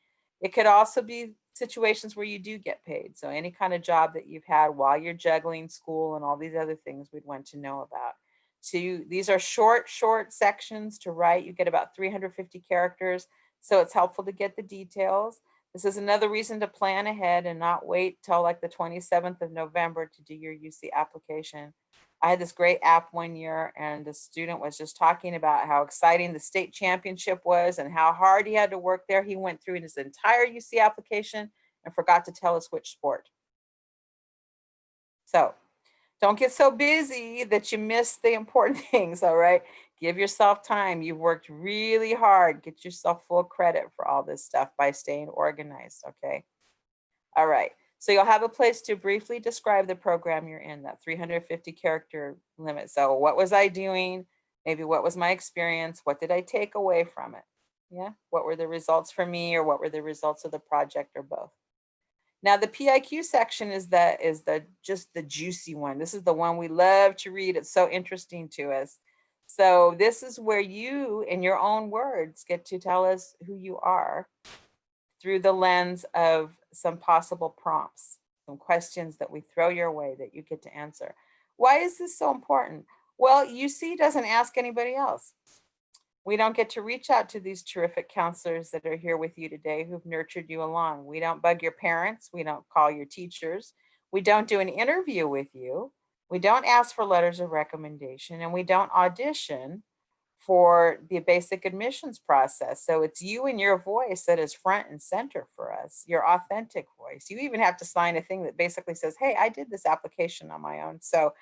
A: It could also be situations where you do get paid. So any kind of job that you've had while you're juggling school and all these other things we'd want to know about. So these are short sections to write. You get about 350 characters. So it's helpful to get the details. This is another reason to plan ahead and not wait till like the 27th of November to do your UC application. I had this great app one year and the student was just talking about how exciting the state championship was and how hard he had to work there. He went through his entire UC application and forgot to tell us which sport. So don't get so busy that you miss the important things, all right? Give yourself time. You've worked really hard. Get yourself full credit for all this stuff by staying organized, okay? All right. So you'll have a place to briefly describe the program you're in, that 350 character limit. So what was I doing? Maybe what was my experience? What did I take away from it? Yeah. What were the results for me or what were the results of the project or both? Now the PIQ section is just the juicy one. This is the one we love to read. It's so interesting to us. So this is where you, in your own words, get to tell us who you are through the lens of some possible prompts, some questions that we throw your way that you get to answer. Why is this so important? Well, UC doesn't ask anybody else. We don't get to reach out to these terrific counselors that are here with you today who've nurtured you along. We don't bug your parents. We don't call your teachers. We don't do an interview with you. We don't ask for letters of recommendation and we don't audition for the basic admissions process. So it's you and your voice that is front and center for us, your authentic voice. You even have to sign a thing that basically says, hey, I did this application on my own. So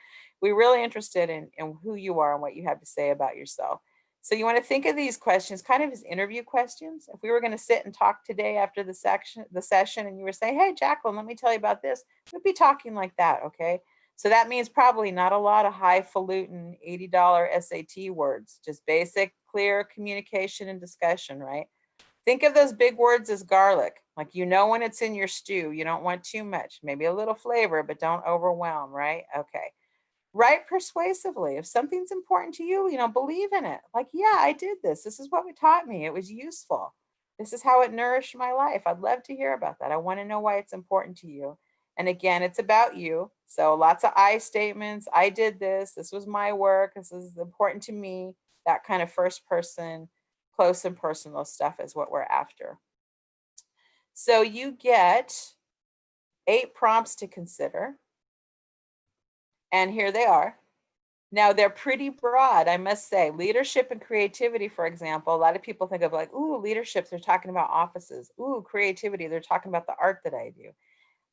A: we're really interested in who you are and what you have to say about yourself. So you want to think of these questions kind of as interview questions. If we were going to sit and talk today after the session and you were saying, hey, Jacquelyn, let me tell you about this, we'd be talking like that, okay? So that means probably not a lot of highfalutin $80 SAT words, just basic, clear communication and discussion, right? Think of those big words as garlic. Like, you know, when it's in your stew, you don't want too much, maybe a little flavor, but don't overwhelm, right? Okay. Write persuasively. If something's important to you, believe in it. Like, yeah, I did this. This is what it taught me. It was useful. This is how it nourished my life. I'd love to hear about that. I want to know why it's important to you. And again, it's about you. So lots of I statements. I did this. This was my work. This is important to me. That kind of first person, close and personal stuff is what we're after. So you get 8 prompts to consider. And here they are. Now they're pretty broad, I must say. Leadership and creativity, for example, a lot of people think of like, ooh, leadership, they're talking about offices. Ooh, creativity, they're talking about the art that I do.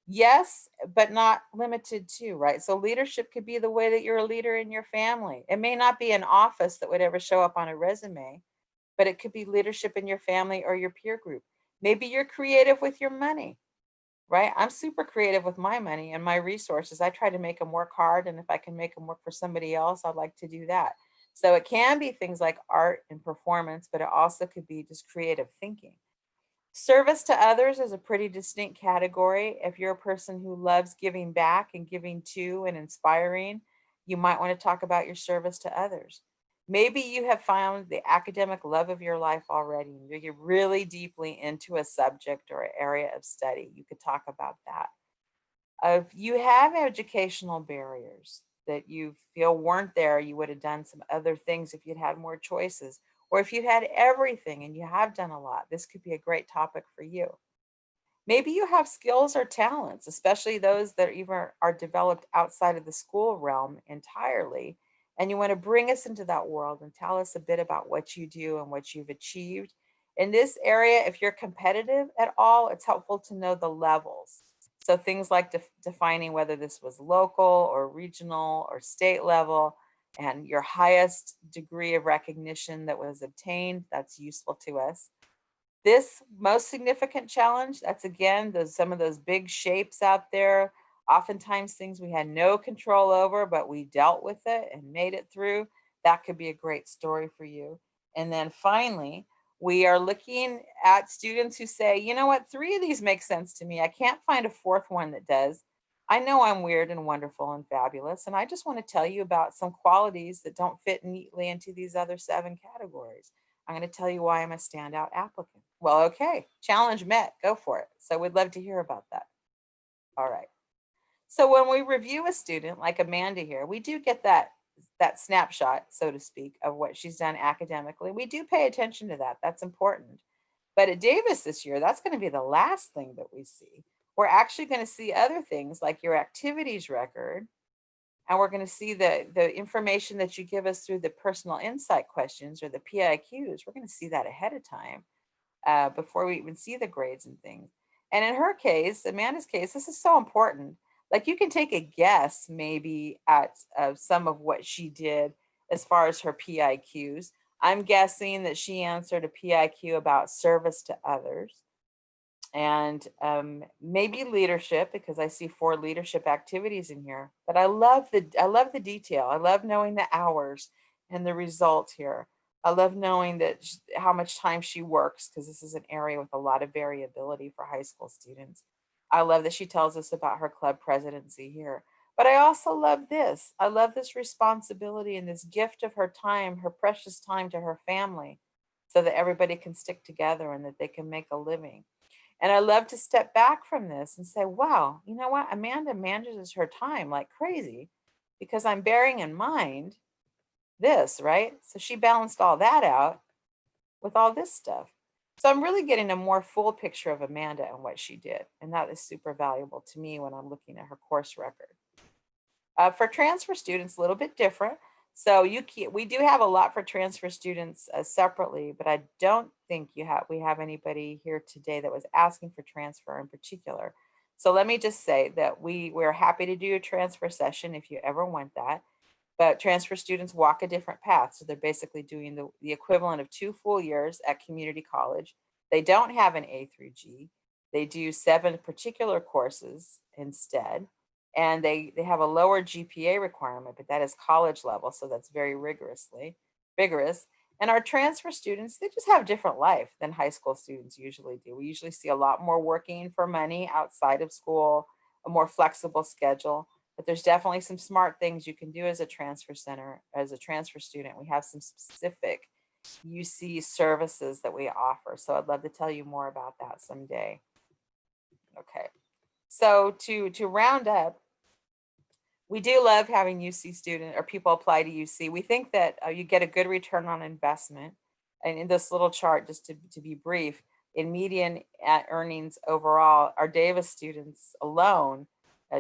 A: Yes, but not limited to, right? So leadership could be the way that you're a leader in your family. It may not be an office that would ever show up on a resume, but it could be leadership in your family or your peer group. Maybe you're creative with your money, right? I'm super creative with my money and my resources. I try to make them work hard. And if I can make them work for somebody else, I'd like to do that. So it can be things like art and performance, but it also could be just creative thinking. Service to others is a pretty distinct category. If you're a person who loves giving back and giving to and inspiring, you might want to talk about your service to others. Maybe you have found the academic love of your life already and you're really deeply into a subject or area of study. You could talk about that. If you have educational barriers that you feel weren't there, you would have done some other things if you'd had more choices. Or if you had everything and you have done a lot, this could be a great topic for you. Maybe you have skills or talents, especially those that even are developed outside of the school realm entirely. And you want to bring us into that world and tell us a bit about what you do and what you've achieved. In this area, if you're competitive at all, it's helpful to know the levels. So things like defining whether this was local or regional or state level and your highest degree of recognition that was obtained, that's useful to us. This most significant challenge, that's again some of those big shapes out there, oftentimes things we had no control over, but we dealt with it and made it through. That could be a great story for you. And then finally, we are looking at students who say, you know what, 3 of these make sense to me. I can't find a 4th one that does. I know I'm weird and wonderful and fabulous, and I just want to tell you about some qualities that don't fit neatly into these other 7 categories. I'm going to tell you why I'm a standout applicant. Well, okay, challenge met, go for it. So we'd love to hear about that. All right. So when we review a student like Amanda here, we do get that snapshot, so to speak, of what she's done academically. We do pay attention to that. That's important. But at Davis this year, that's going to be the last thing that we see. We're actually going to see other things like your activities record, and we're going to see the information that you give us through the personal insight questions or the PIQs. We're going to see that ahead of time before we even see the grades and things. And in her case, Amanda's case, this is so important. Like you can take a guess maybe at some of what she did as far as her PIQs. I'm guessing that she answered a PIQ about service to others and maybe leadership, because I see 4 leadership activities in here. But I love the detail. I love knowing the hours and the results here. I love knowing that how much time she works, because this is an area with a lot of variability for high school students. I love that she tells us about her club presidency here. But I also love this. I love this responsibility and this gift of her time, her precious time to her family, so that everybody can stick together and that they can make a living. And I love to step back from this and say, wow, you know what? Amanda manages her time like crazy because I'm bearing in mind this, right? So she balanced all that out with all this stuff. So I'm really getting a more full picture of Amanda and what she did. And that is super valuable to me when I'm looking at her course record. For transfer students, a little bit different. So we do have a lot for transfer students separately, but I don't think we have anybody here today that was asking for transfer in particular. So let me just say that we're happy to do a transfer session if you ever want that. But transfer students walk a different path. So they're basically doing the equivalent of 2 full years at community college. They don't have an A through G. They do 7 particular courses instead. And they have a lower GPA requirement, but that is college level. So that's very rigorous. And our transfer students, they just have different life than high school students usually do. We usually see a lot more working for money outside of school, a more flexible schedule. But there's definitely some smart things you can do as a transfer center, as a transfer student. We have some specific UC services that we offer. So I'd love to tell you more about that someday. Okay. So to round up, we do love having UC student or people apply to UC. We think that you get a good return on investment. And in this little chart, just to be brief, in median earnings overall, our Davis students alone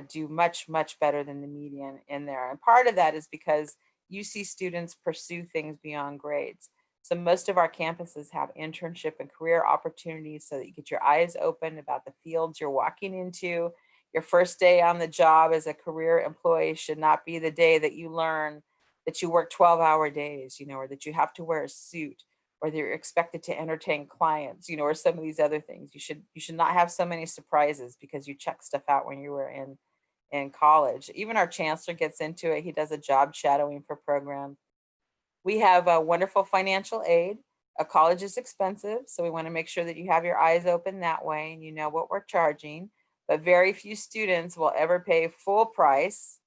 A: do much, much better than the median in there. And part of that is because UC students pursue things beyond grades. So most of our campuses have internship and career opportunities so that you get your eyes open about the fields you're walking into. Your first day on the job as a career employee should not be the day that you learn that you work 12-hour days, or that you have to wear a suit, or that you're expected to entertain clients, or some of these other things. You should not have so many surprises because you check stuff out when you were in college. Even our chancellor gets into it. He does a job shadowing for programs. We have a wonderful financial aid. A college is expensive, so we want to make sure that you have your eyes open that way and you know what we're charging. But very few students will ever pay full price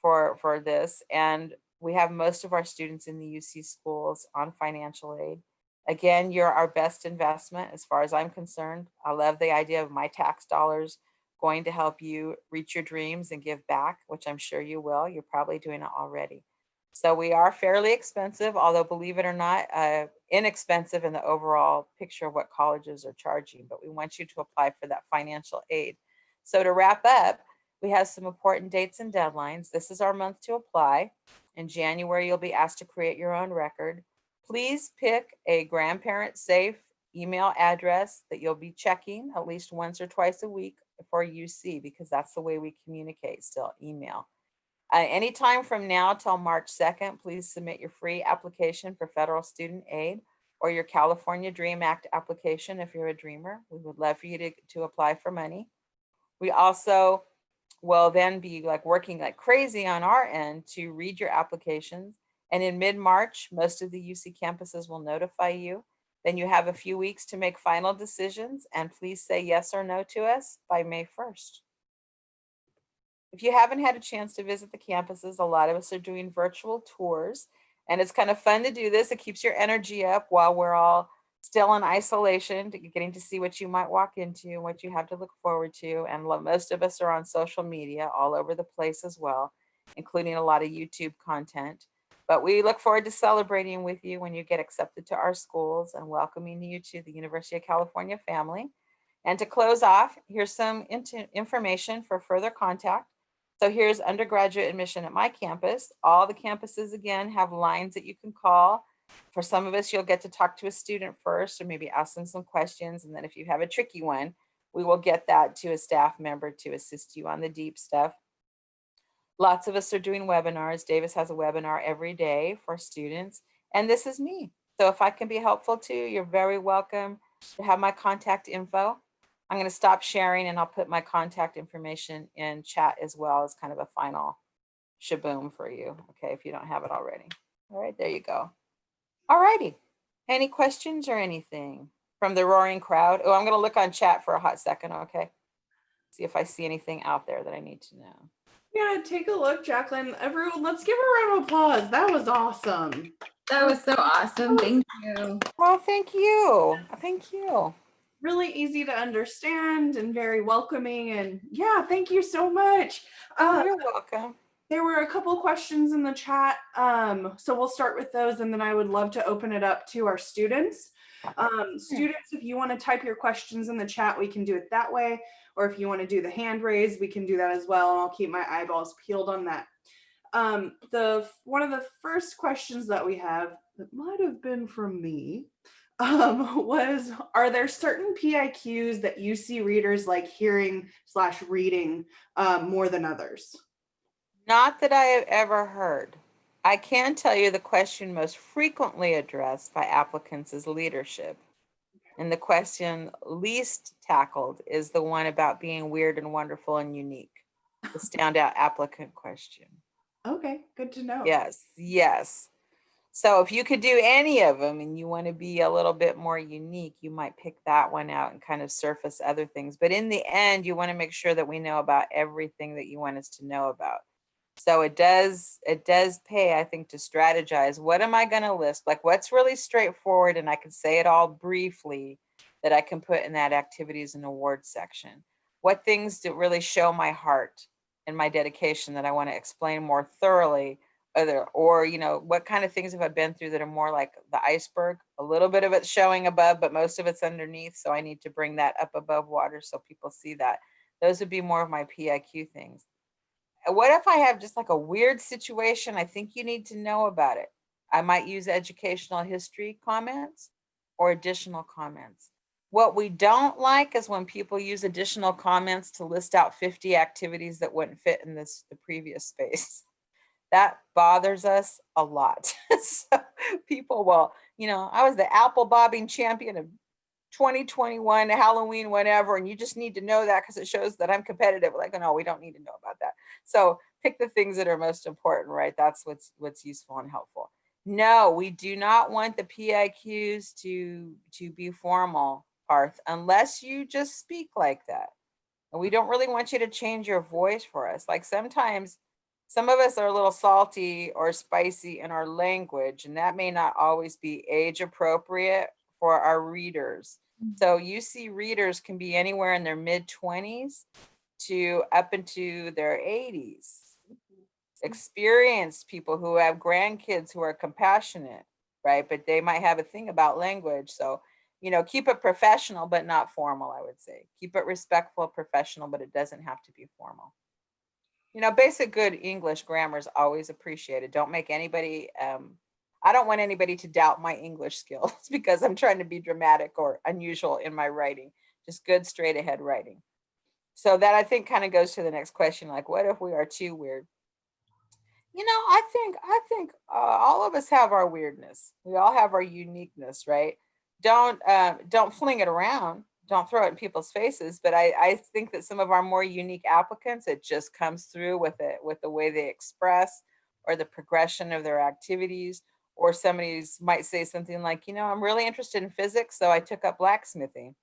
A: for this. And we have most of our students in the UC schools on financial aid. Again, you're our best investment as far as I'm concerned. I love the idea of my tax dollars going to help you reach your dreams and give back, which I'm sure you will. You're probably doing it already. So we are fairly expensive, although believe it or not, inexpensive in the overall picture of what colleges are charging, but we want you to apply for that financial aid. So to wrap up, we have some important dates and deadlines. This is our month to apply. In January, you'll be asked to create your own record. Please pick a grandparent safe email address that you'll be checking at least once or twice a week for UC, because that's the way we communicate still, email. Anytime from now till March 2nd, please submit your free application for federal student aid or your California DREAM Act application if you're a dreamer. We would love for you to apply for money. We also will then be working like crazy on our end to read your applications. And in mid-March, most of the UC campuses will notify you. Then you have a few weeks to make final decisions, and please say yes or no to us by May 1st. If you haven't had a chance to visit the campuses, a lot of us are doing virtual tours, and it's kind of fun to do this. It keeps your energy up while we're all still in isolation, getting to see what you might walk into, what you have to look forward to. And most of us are on social media all over the place as well, including a lot of YouTube content. But we look forward to celebrating with you when you get accepted to our schools and welcoming you to the University of California family. And to close off, here's some information for further contact. So here's undergraduate admission at my campus. All the campuses, again, have lines that you can call. For some of us, you'll get to talk to a student first or maybe ask them some questions. And then if you have a tricky one, we will get that to a staff member to assist you on the deep stuff. Lots of us are doing webinars. Davis has a webinar every day for students. And this is me. So if I can be helpful to you, you're very welcome to have my contact info. I'm going to stop sharing and I'll put my contact information in chat as well as kind of a final shaboom for you. Okay, if you don't have it already. All right, there you go. All righty. Any questions or anything from the roaring crowd? Oh, I'm going to look on chat for a hot second. Okay. See if I see anything out there that I need to know.
C: Yeah, take a look, Jacquelyn. Everyone, let's give a round of applause. That was awesome.
B: That was so awesome. Thank you.
A: Well, thank you. Thank you.
C: Really easy to understand and very welcoming. And yeah, thank you so much.
A: You're welcome.
C: There were a couple questions in the chat. So we'll start with those, and then I would love to open it up to our students. Students, if you want to type your questions in the chat, we can do it that way. Or if you want to do the hand raise, we can do that as well. And I'll keep my eyeballs peeled on that. One of the first questions that we have that might have been from me was, are there certain PIQs that UC readers like hearing/reading more than others?
A: Not that I have ever heard. I can tell you the question most frequently addressed by applicants is leadership. And the question least tackled is the one about being weird and wonderful and unique. The standout applicant question.
C: Okay, good to know.
A: Yes, yes. So if you could do any of them and you want to be a little bit more unique, you might pick that one out and kind of surface other things. But in the end, you want to make sure that we know about everything that you want us to know about. So it does pay, I think, to strategize. What am I going to list? Like what's really straightforward and I can say it all briefly that I can put in that activities and awards section. What things do really show my heart and my dedication that I want to explain more thoroughly? Or, you know, what kind of things have I been through that are more like the iceberg? A little bit of it's showing above, but most of it's underneath. So I need to bring that up above water so people see that. Those would be more of my PIQ things. What if I have just like a weird situation? I think you need to know about it. I might use educational history comments or additional comments. What we don't like is when people use additional comments to list out 50 activities that wouldn't fit in the previous space. That bothers us a lot. So people will, you know, I was the apple bobbing champion of 2021 Halloween, whatever, and you just need to know that because it shows that I'm competitive. Like, no, we don't need to know about that. So pick the things that are most important, right? That's what's useful and helpful. No, we do not want the PIQs to be formal, Parth, unless you just speak like that. And we don't really want you to change your voice for us. Like sometimes some of us are a little salty or spicy in our language, and that may not always be age appropriate for our readers. So UC readers can be anywhere in their mid 20s to up into their 80s. Experienced people who have grandkids who are compassionate, right? But they might have a thing about language. So, keep it professional, but not formal, I would say. Keep it respectful, professional, but it doesn't have to be formal. Basic good English grammar is always appreciated. Don't make anybody, I don't want anybody to doubt my English skills because I'm trying to be dramatic or unusual in my writing. Just good, straight ahead writing. So that I think kind of goes to the next question, like, what if we are too weird? I think all of us have our weirdness. We all have our uniqueness, right? Don't fling it around. Don't throw it in people's faces. But I think that some of our more unique applicants, it just comes through with it, with the way they express or the progression of their activities. Or somebody's might say something like, I'm really interested in physics, so I took up blacksmithing.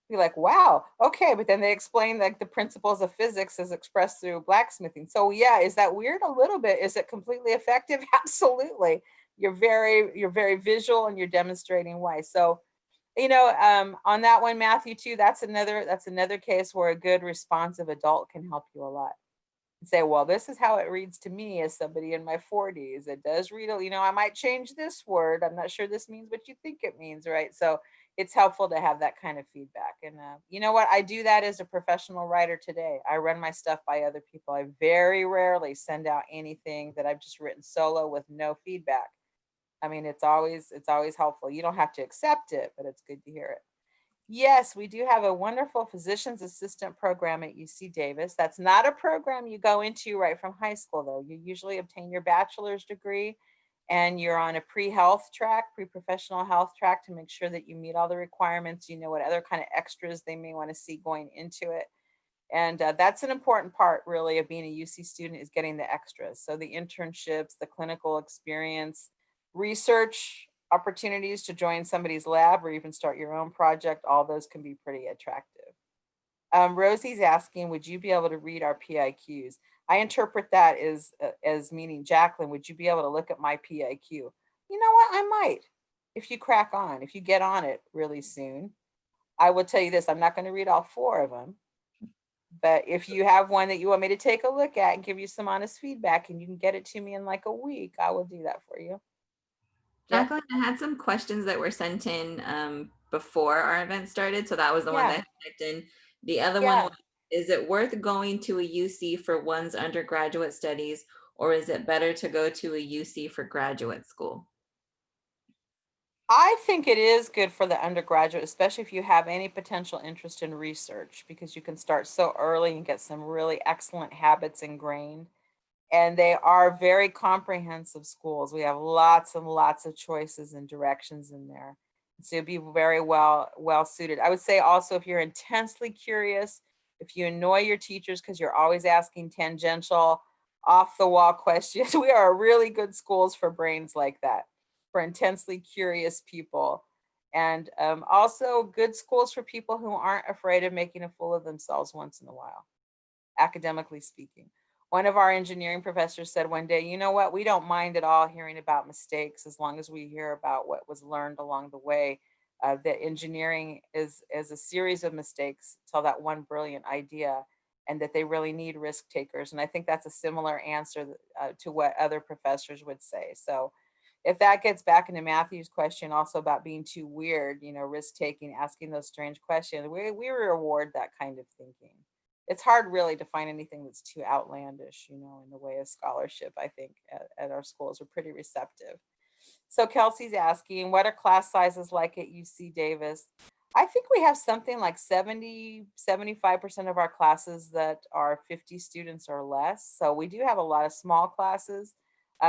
A: Be like, wow, okay, but then they explain like the principles of physics as expressed through blacksmithing. So yeah, is that weird? A little bit. Is it completely effective? Absolutely. You're very visual and you're demonstrating why. So, on that one, Matthew, too, that's another case where a good responsive adult can help you a lot. And say, well, this is how it reads to me as somebody in my 40s. It does read, I might change this word. I'm not sure this means what you think it means, right? So it's helpful to have that kind of feedback. And you know what? I do that as a professional writer today. I run my stuff by other people. I very rarely send out anything that I've just written solo with no feedback. I mean, it's always helpful. You don't have to accept it, but it's good to hear it. Yes, we do have a wonderful physician's assistant program at UC Davis. That's not a program you go into right from high school, though. You usually obtain your bachelor's degree and you're on a pre-health track, pre-professional health track to make sure that you meet all the requirements. You know what other kind of extras they may want to see going into it. And that's an important part, really, of being a UC student is getting the extras. So the internships, the clinical experience, research opportunities to join somebody's lab or even start your own project, all those can be pretty attractive. Rosie's asking, would you be able to read our PIQs? I interpret that as meaning, Jacquelyn, would you be able to look at my PIQ? You know what? I might. If you crack on, if you get on it really soon. I will tell you this, I'm not going to read all 4 of them. But if you have one that you want me to take a look at and give you some honest feedback and you can get it to me in like a week, I will do that for you. Yep.
B: Jacquelyn, I had some questions that were sent in before our event started. So that was the one that I typed in. The other one was, is it worth going to a UC for one's undergraduate studies, or is it better to go to a UC for graduate school?
A: I think it is good for the undergraduate, especially if you have any potential interest in research, because you can start so early and get some really excellent habits ingrained. And they are very comprehensive schools. We have lots and lots of choices and directions in there. So you'll be very well suited. I would say also, if you're intensely curious, if you annoy your teachers because you're always asking tangential, off the wall questions, we are really good schools for brains like that, for intensely curious people. And also good schools for people who aren't afraid of making a fool of themselves once in a while, academically speaking. One of our engineering professors said one day, you know what, we don't mind at all hearing about mistakes as long as we hear about what was learned along the way. That engineering is a series of mistakes till that one brilliant idea, and that they really need risk takers. And I think that's a similar answer to what other professors would say. So if that gets back into Matthew's question also about being too weird, risk taking, asking those strange questions, we reward that kind of thinking. It's hard really to find anything that's too outlandish, in the way of scholarship. I think at our schools we're pretty receptive. So Kelsey's asking, what are class sizes like at UC Davis? I think we have something like 75% of our classes that are 50 students or less. So we do have a lot of small classes.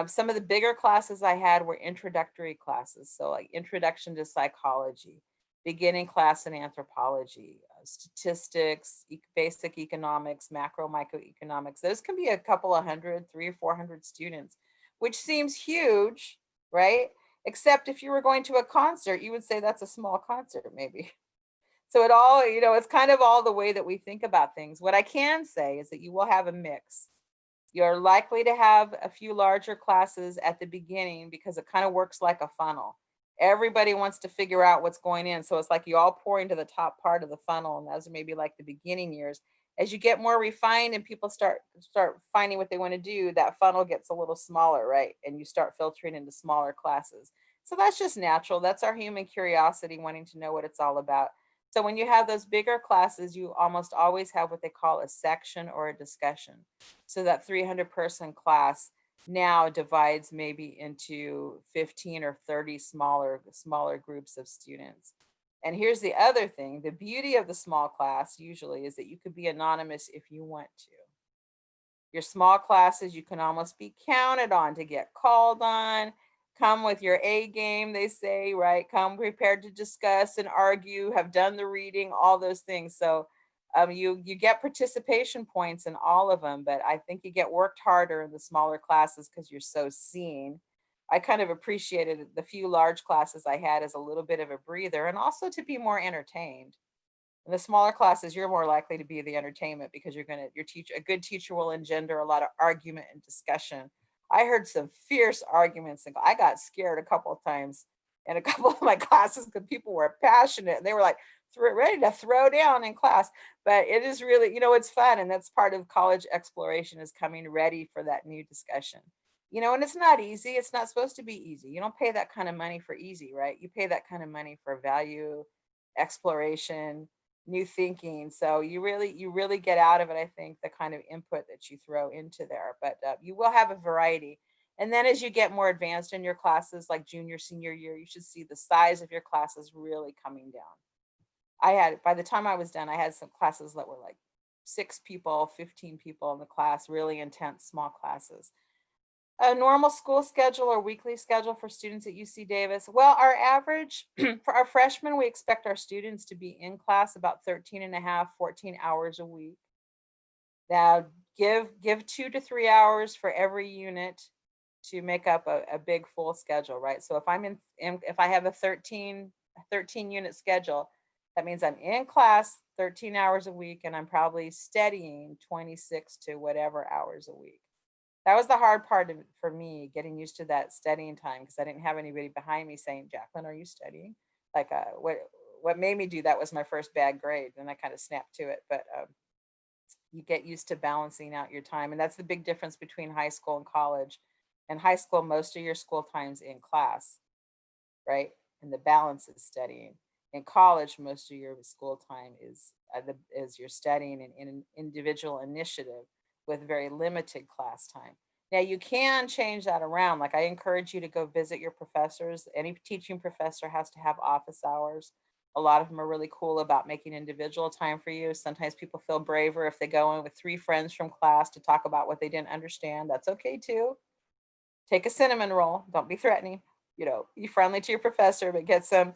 A: Some of the bigger classes I had were introductory classes. So like introduction to psychology, beginning class in anthropology, statistics, basic economics, macro, microeconomics. Those can be a couple of hundred, 300 or 400 students, which seems huge, right? Except if you were going to a concert, you would say that's a small concert, maybe. So it all, it's kind of all the way that we think about things. What I can say is that you will have a mix. You're likely to have a few larger classes at the beginning because it kind of works like a funnel. Everybody wants to figure out what's going in. So it's like you all pour into the top part of the funnel, and those are maybe like the beginning years. As you get more refined and people start finding what they want to do, that funnel gets a little smaller, right? And you start filtering into smaller classes. So that's just natural. That's our human curiosity wanting to know what it's all about. So when you have those bigger classes, you almost always have what they call a section or a discussion. So that 300-person class now divides maybe into 15 or 30 smaller groups of students. And here's the other thing. The beauty of the small class usually is that you could be anonymous if you want to. Your small classes, you can almost be counted on to get called on. Come with your A game, they say, right? Come prepared to discuss and argue, have done the reading, all those things. So you get participation points in all of them, but I think you get worked harder in the smaller classes because you're so seen. I kind of appreciated the few large classes I had as a little bit of a breather, and also to be more entertained. In the smaller classes, you're more likely to be the entertainment because a good teacher will engender a lot of argument and discussion. I heard some fierce arguments and I got scared a couple of times in a couple of my classes because people were passionate and they were like ready to throw down in class. But it is really, it's fun. And that's part of college exploration, is coming ready for that new discussion. And it's not easy. It's not supposed to be easy. You don't pay that kind of money for easy, right? You pay that kind of money for value, exploration, new thinking. So you really get out of it, I think, the kind of input that you throw into there. But you will have a variety. And then as you get more advanced in your classes, like junior, senior year, you should see the size of your classes really coming down. By the time I was done, I had some classes that were like 6 people, 15 people in the class, really intense small classes. A normal school schedule or weekly schedule for students at UC Davis? Well, our average for our freshmen, we expect our students to be in class about 13 and a half, 14 hours a week. Now, give 2 to 3 hours for every unit to make up a big full schedule, right? So if I have a 13 unit schedule, that means I'm in class 13 hours a week and I'm probably studying 26 to whatever hours a week. That was the hard part for me, getting used to that studying time, because I didn't have anybody behind me saying, Jacquelyn, are you studying? Like what made me do that was my first bad grade, and I kind of snapped to it. But you get used to balancing out your time. And that's the big difference between high school and college. In high school, most of your school time's in class, right? And the balance is studying. In college, most of your school time is you're studying in an individual initiative with very limited class time. Now you can change that around. Like I encourage you to go visit your professors. Any teaching professor has to have office hours. A lot of them are really cool about making individual time for you. Sometimes people feel braver if they go in with 3 friends from class to talk about what they didn't understand. That's okay too. Take a cinnamon roll. Don't be threatening. Be friendly to your professor, but get some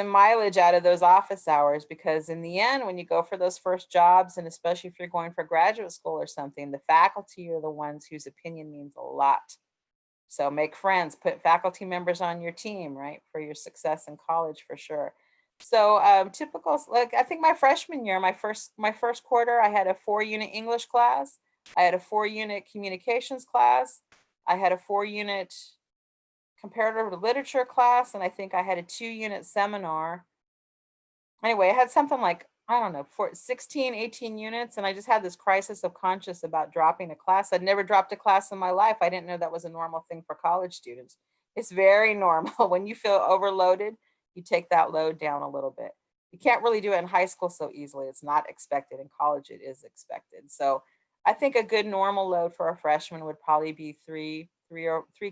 A: mileage out of those office hours, because in the end, when you go for those first jobs, and especially if you're going for graduate school or something, the faculty are the ones whose opinion means a lot. So make friends, put faculty members on your team, right, for your success in college for sure. So typical, like I think my freshman year, my first quarter, I had a 4-unit English class. I had a 4-unit communications class. I had a 4-unit comparative literature class, and I think I had a 2-unit seminar. Anyway, I had something like, I don't know, 16, 18 units, and I just had this crisis of conscience about dropping a class. I'd never dropped a class in my life. I didn't know that was a normal thing for college students. It's very normal. When you feel overloaded, you take that load down a little bit. You can't really do it in high school so easily. It's not expected. In college, it is expected. So I think a good normal load for a freshman would probably be three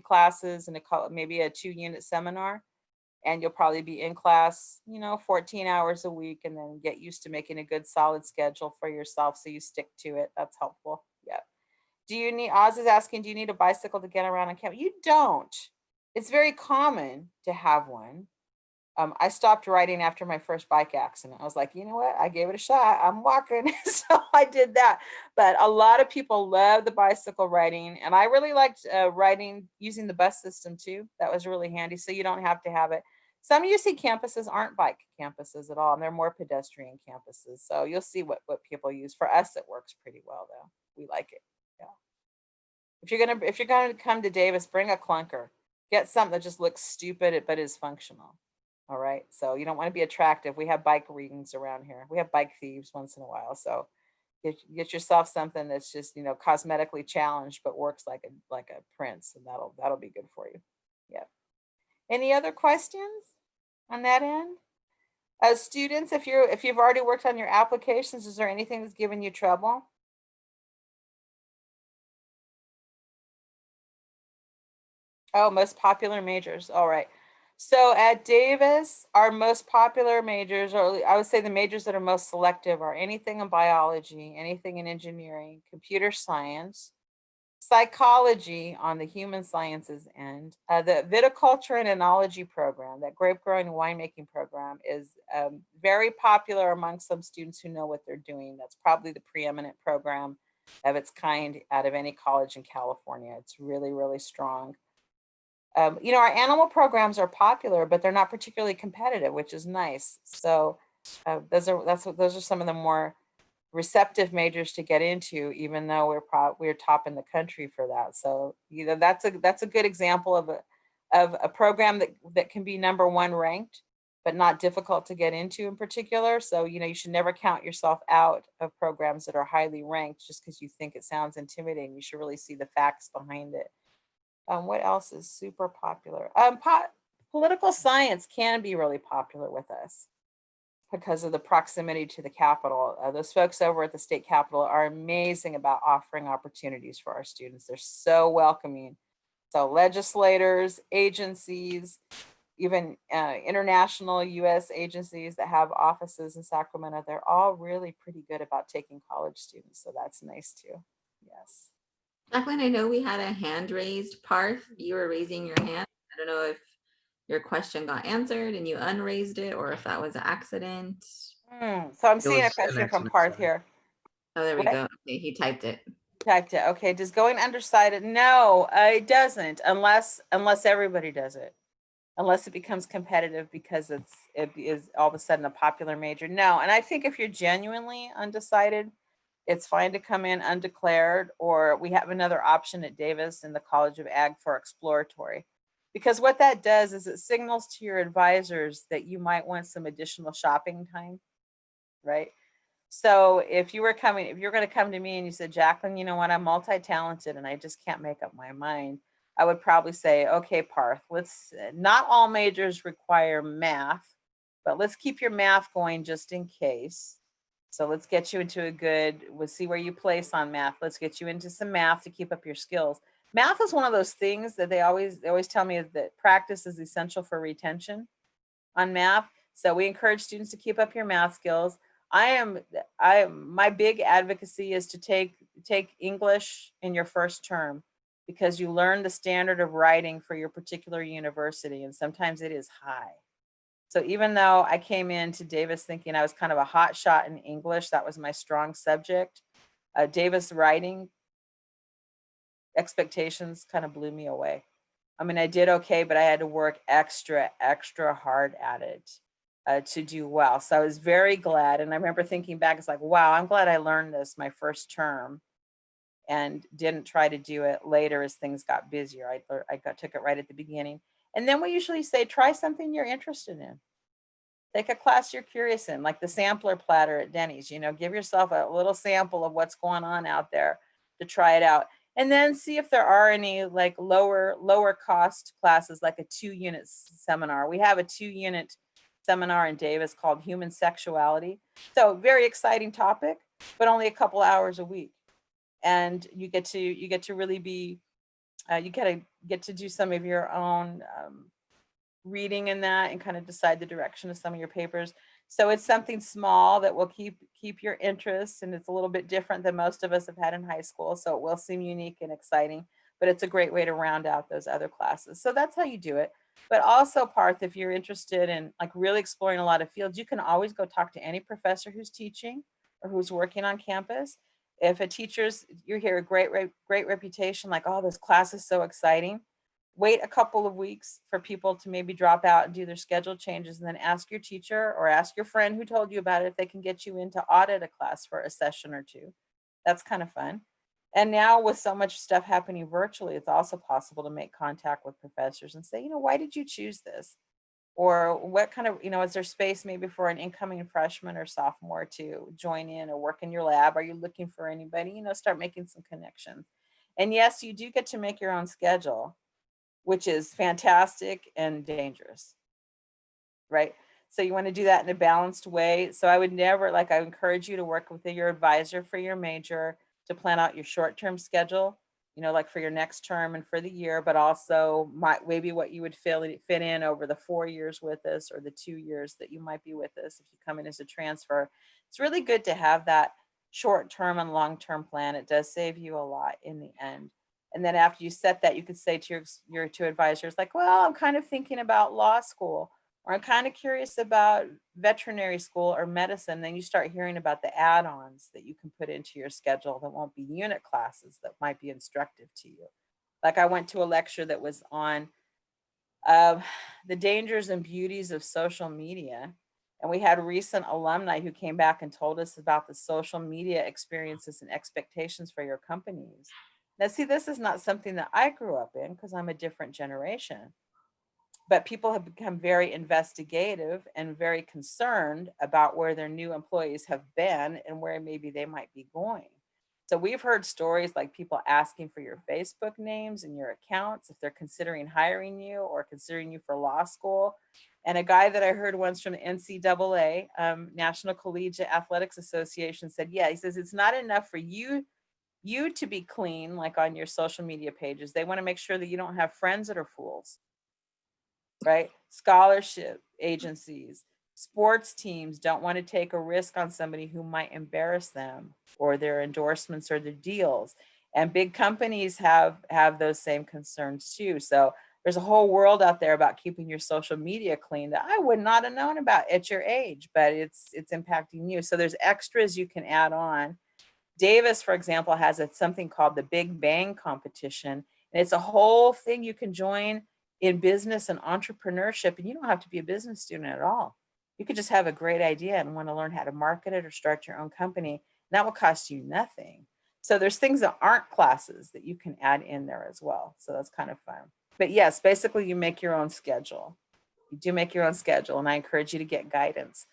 A: classes and maybe a 2-unit seminar. And you'll probably be in class, 14 hours a week, and then get used to making a good solid schedule for yourself so you stick to it. That's helpful. Yeah. Oz is asking, do you need a bicycle to get around on campus? You don't. It's very common to have one. I stopped riding after my first bike accident. I was like, you know what? I gave it a shot. I'm walking. So I did that. But a lot of people love the bicycle riding. And I really liked riding using the bus system too. That was really handy. So you don't have to have it. Some UC campuses aren't bike campuses at all. And they're more pedestrian campuses. So you'll see what people use. For us, it works pretty well though. We like it. Yeah. If you're gonna come to Davis, bring a clunker. Get something that just looks stupid but is functional. All right. So you don't want to be attractive. We have bike readings around here. We have bike thieves once in a while. So get yourself something that's just, cosmetically challenged, but works like a prince, and that'll be good for you. Yeah. Any other questions on that end? As students, if you've already worked on your applications, is there anything that's giving you trouble? Oh, most popular majors. All right. So at Davis, our most popular majors, or I would say the majors that are most selective, are anything in biology, anything in engineering, computer science, psychology on the human sciences end. The viticulture and enology program, that grape growing and winemaking program, is very popular among some students who know what they're doing. That's probably the preeminent program of its kind out of any college in California. It's really, really strong. Our animal programs are popular, but they're not particularly competitive, which is nice. So those are some of the more receptive majors to get into, even though we're top in the country for that. So that's a good example of a program that can be number one ranked, but not difficult to get into in particular. So you should never count yourself out of programs that are highly ranked just because you think it sounds intimidating. You should really see the facts behind it. What else is super popular? Political science can be really popular with us because of the proximity to the Capitol. Those folks over at the state Capitol are amazing about offering opportunities for our students. They're so welcoming. So legislators, agencies, even international US agencies that have offices in Sacramento, they're all really pretty good about taking college students. So that's nice too. Yes.
B: Jacquelyn, I know we had a hand raised. Parth, you were raising your hand. I don't know if your question got answered and you unraised it, or if that was an accident.
A: So I'm seeing a question from Parth here.
B: Oh, there we go. Okay, he typed it.
A: Typed it. Okay, does going undecided? No, it doesn't, unless everybody does it. Unless it becomes competitive because it is all of a sudden a popular major. No, and I think if you're genuinely undecided, it's fine to come in undeclared, or we have another option at Davis in the College of Ag for exploratory. Because what that does is it signals to your advisors that you might want some additional shopping time, right? So if you're going to come to me and you said, Jacquelyn, you know what, I'm multi-talented and I just can't make up my mind, I would probably say, okay, Parth, not all majors require math, but let's keep your math going just in case. So let's get you into we'll see where you place on math. Let's get you into some math to keep up your skills. Math is one of those things that they always tell me that practice is essential for retention on math. So we encourage students to keep up your math skills. My big advocacy is to take English in your first term, because you learn the standard of writing for your particular university, and sometimes it is high. So even though I came into Davis thinking I was kind of a hot shot in English, that was my strong subject, Davis writing expectations kind of blew me away. I mean, I did okay, but I had to work extra hard at it to do well. So I was very glad. And I remember thinking back, it's like, wow, I'm glad I learned this my first term and didn't try to do it later as things got busier. Took it right at the beginning. And then we usually say, try something you're interested in. Take a class you're curious in, like the sampler platter at Denny's. Give yourself a little sample of what's going on out there to try it out. And then see if there are any like lower cost classes, like a 2-unit seminar. We have a 2-unit seminar in Davis called Human Sexuality. So very exciting topic, but only a couple hours a week. And you get to really be, you get to do some of your own reading in that and kind of decide the direction of some of your papers. So it's something small that will keep your interest, and it's a little bit different than most of us have had in high school. So it will seem unique and exciting, but it's a great way to round out those other classes. So that's how you do it. But also, Parth, if you're interested in like really exploring a lot of fields, you can always go talk to any professor who's teaching or who's working on campus. If a teacher's, you hear a great reputation, like, oh, this class is so exciting, wait a couple of weeks for people to maybe drop out and do their schedule changes, and then ask your teacher or ask your friend who told you about it if they can get you in to audit a class for a session or two. That's kind of fun. And now with so much stuff happening virtually, it's also possible to make contact with professors and say, why did you choose this? Or what kind of, is there space maybe for an incoming freshman or sophomore to join in or work in your lab? Are you looking for anybody? Start making some connections. And yes, you do get to make your own schedule, which is fantastic and dangerous, right? So you want to do that in a balanced way. So I would never, I encourage you to work with your advisor for your major to plan out your short-term schedule, like for your next term and for the year, but also maybe what you would fit in over the 4 years with us or the 2 years that you might be with us if you come in as a transfer. It's really good to have that short-term and long-term plan. It does save you a lot in the end. And then after you set that, you could say to your two advisors, like, well, I'm kind of thinking about law school, or I'm kind of curious about veterinary school or medicine. Then you start hearing about the add-ons that you can put into your schedule that won't be unit classes that might be instructive to you. Like I went to a lecture that was on the dangers and beauties of social media. And we had recent alumni who came back and told us about the social media experiences and expectations for your companies. Now, see, this is not something that I grew up in because I'm a different generation. But people have become very investigative and very concerned about where their new employees have been and where maybe they might be going. So we've heard stories like people asking for your Facebook names and your accounts if they're considering hiring you or considering you for law school. And a guy that I heard once from the NCAA, National Collegiate Athletics Association, said, yeah, he says, it's not enough for you to be clean, like on your social media pages. They want to make sure that you don't have friends that are fools, right? Scholarship agencies, sports teams don't want to take a risk on somebody who might embarrass them or their endorsements or their deals. And big companies have those same concerns too. So there's a whole world out there about keeping your social media clean that I would not have known about at your age, but it's impacting you. So there's extras you can add on. Davis, for example, has something called the Big Bang competition. And it's a whole thing you can join in business and entrepreneurship. And you don't have to be a business student at all. You could just have a great idea and want to learn how to market it or start your own company. And that will cost you nothing. So there's things that aren't classes that you can add in there as well. So that's kind of fun. But yes, basically you make your own schedule. You do make your own schedule, and I encourage you to get guidance.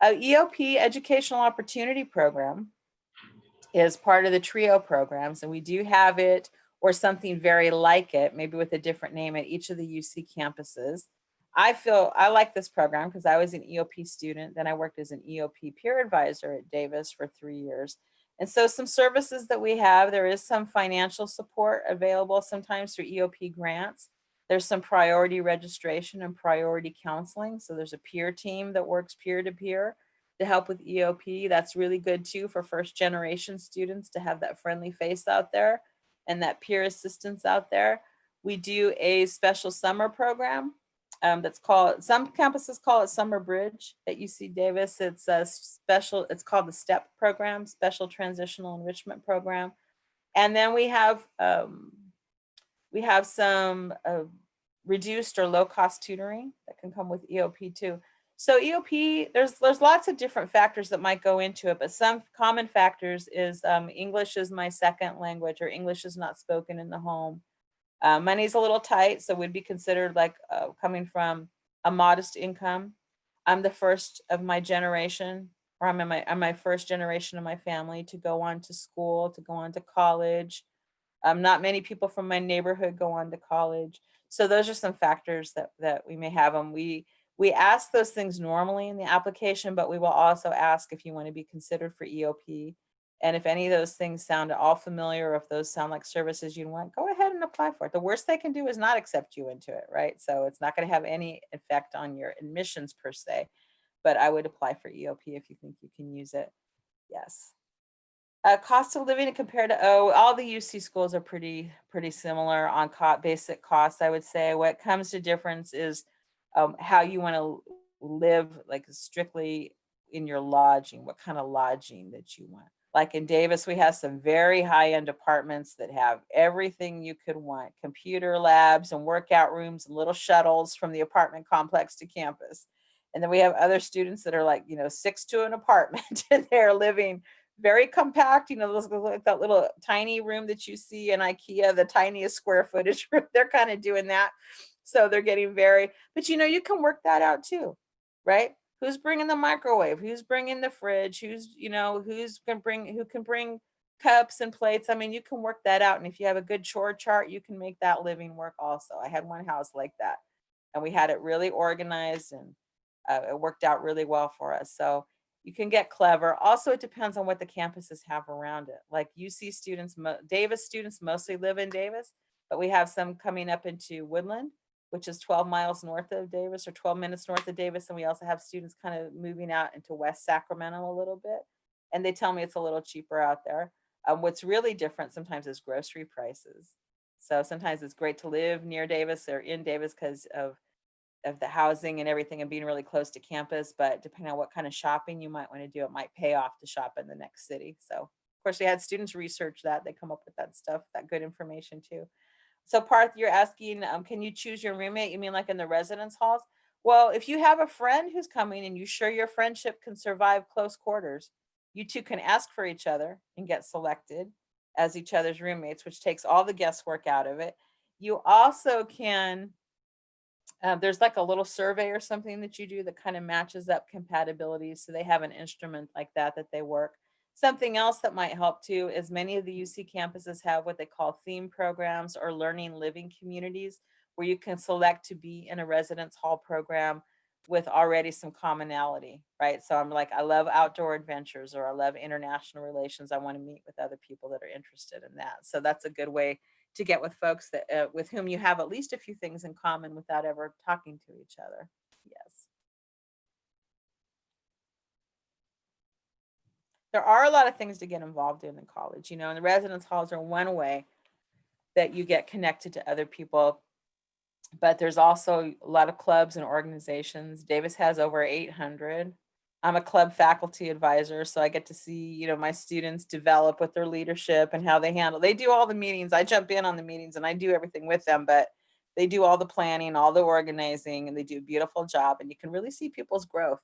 A: EOP, Educational Opportunity Program, is part of the TRIO programs, and we do have it or something very like it, maybe with a different name at each of the UC campuses. I like this program because I was an EOP student. Then I worked as an EOP peer advisor at Davis for 3 years. And so some services that we have, there is some financial support available sometimes through EOP grants. There's some priority registration and priority counseling. So there's a peer team that works peer to peer to help with EOP. That's really good too for first generation students to have that friendly face out there and that peer assistance out there. We do a special summer program that's called, some campuses call it Summer Bridge at UC Davis. It's a special, it's called the STEP program, Special Transitional Enrichment Program. And then we have some reduced or low cost tutoring that can come with EOP too. So EOP, there's lots of different factors that might go into it, but some common factors is English is my second language, or English is not spoken in the home. Money's a little tight, so we'd be considered like coming from a modest income. I'm the first of my generation, or I'm my first generation of my family to go on to school, to go on to college. Not many people from my neighborhood go on to college. So those are some factors that we may have. We ask those things normally in the application, but we will also ask if you want to be considered for EOP. And if any of those things sound all familiar, or if those sound like services you want, go ahead and apply for it. The worst they can do is not accept you into it, right? So it's not going to have any effect on your admissions per se, but I would apply for EOP if you think you can use it. Yes. Cost of living compared to, all the UC schools are pretty similar on basic costs, I would say. What comes to difference is how you want to live, like strictly in your lodging, what kind of lodging that you want. Like in Davis, we have some very high-end apartments that have everything you could want, computer labs and workout rooms and little shuttles from the apartment complex to campus. And then we have other students that are like, 6 to an apartment and they're living very compact, like that little tiny room that you see in IKEA, the tiniest square footage room. They're kind of doing that. So they're getting but you can work that out too, right? Who's bringing the microwave? Who's bringing the fridge? Who can bring cups and plates? I mean, you can work that out. And if you have a good chore chart, you can make that living work also. I had one house like that and we had it really organized and it worked out really well for us. So you can get clever. Also, it depends on what the campuses have around it. Like UC students, Davis students mostly live in Davis, but we have some coming up into Woodland, which is 12 miles north of Davis or 12 minutes north of Davis. And we also have students kind of moving out into West Sacramento a little bit. And they tell me it's a little cheaper out there. What's really different sometimes is grocery prices. So sometimes it's great to live near Davis or in Davis because of the housing and everything and being really close to campus, but depending on what kind of shopping you might want to do, it might pay off to shop in the next city. So of course we had students research that, they come up with that stuff, that good information too. So Parth, you're asking, can you choose your roommate? You mean like in the residence halls? Well, if you have a friend who's coming and you sure your friendship can survive close quarters, you two can ask for each other and get selected as each other's roommates, which takes all the guesswork out of it. You also can there's like a little survey or something that you do that kind of matches up compatibility. So they have an instrument like that they work. Something else that might help too is many of the UC campuses have what they call theme programs or learning living communities where you can select to be in a residence hall program with already some commonality, right? So I'm like, I love outdoor adventures or I love international relations. I want to meet with other people that are interested in that. So that's a good way to get with folks that with whom you have at least a few things in common without ever talking to each other. Yes. There are a lot of things to get involved in college, and the residence halls are one way that you get connected to other people. But there's also a lot of clubs and organizations. Davis has over 800. I'm a club faculty advisor, so I get to see, my students develop with their leadership and how they do all the meetings. I jump in on the meetings and I do everything with them, but they do all the planning, all the organizing, and they do a beautiful job. And you can really see people's growth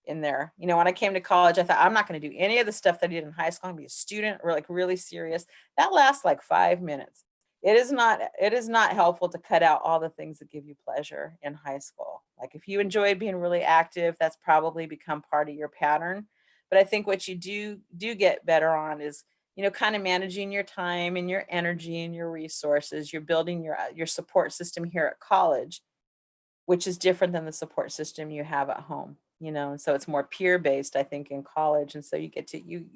A: in there. When I came to college, I thought I'm not going to do any of the stuff that I did in high school. I'm going to be a student or like really serious. That lasts like 5 minutes. It is not helpful to cut out all the things that give you pleasure in high school. Like if you enjoy being really active, that's probably become part of your pattern. But I think what you do get better on is, kind of managing your time and your energy and your resources. You're building your support system here at college, which is different than the support system you have at home. And so it's more peer based, I think, in college. And so you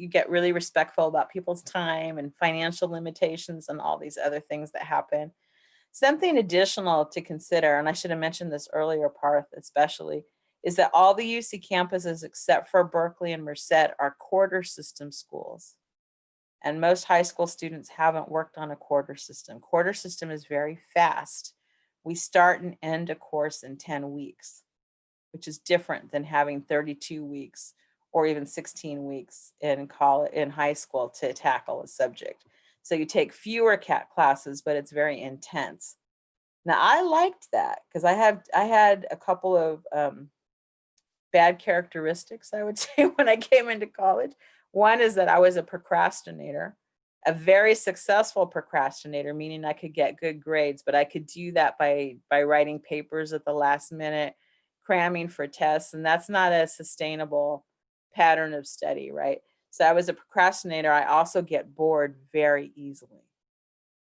A: get really respectful about people's time and financial limitations and all these other things that happen. Something additional to consider, and I should have mentioned this earlier, Parth, especially, is that all the UC campuses except for Berkeley and Merced are quarter system schools. And most high school students haven't worked on a quarter system. Quarter system is very fast. We start and end a course in 10 weeks, which is different than having 32 weeks or even 16 weeks in high school to tackle a subject. So you take fewer classes, but it's very intense. Now I liked that because I had a couple of bad characteristics, I would say, when I came into college. One is that I was a procrastinator, a very successful procrastinator, meaning I could get good grades, but I could do that by writing papers at the last minute, cramming for tests, and that's not a sustainable pattern of study, right? So I was a procrastinator. I also get bored very easily.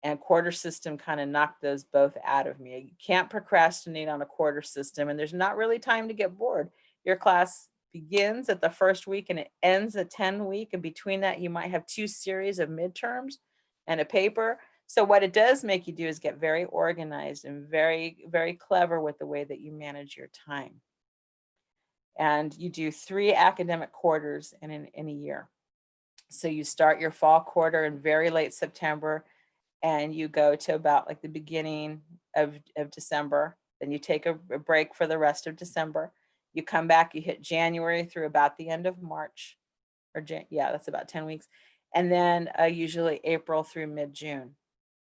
A: And quarter system kind of knocked those both out of me. You can't procrastinate on a quarter system, and there's not really time to get bored. Your class begins at the first week and it ends at 10 week. And between that, you might have 2 series of midterms and a paper. So what it does make you do is get very organized and very, very clever with the way that you manage your time. And you do 3 academic quarters in a year. So you start your fall quarter in very late September, and you go to about like the beginning of December. Then you take a break for the rest of December. You come back, you hit January through about the end of March, or yeah, that's about 10 weeks. And then usually April through mid-June,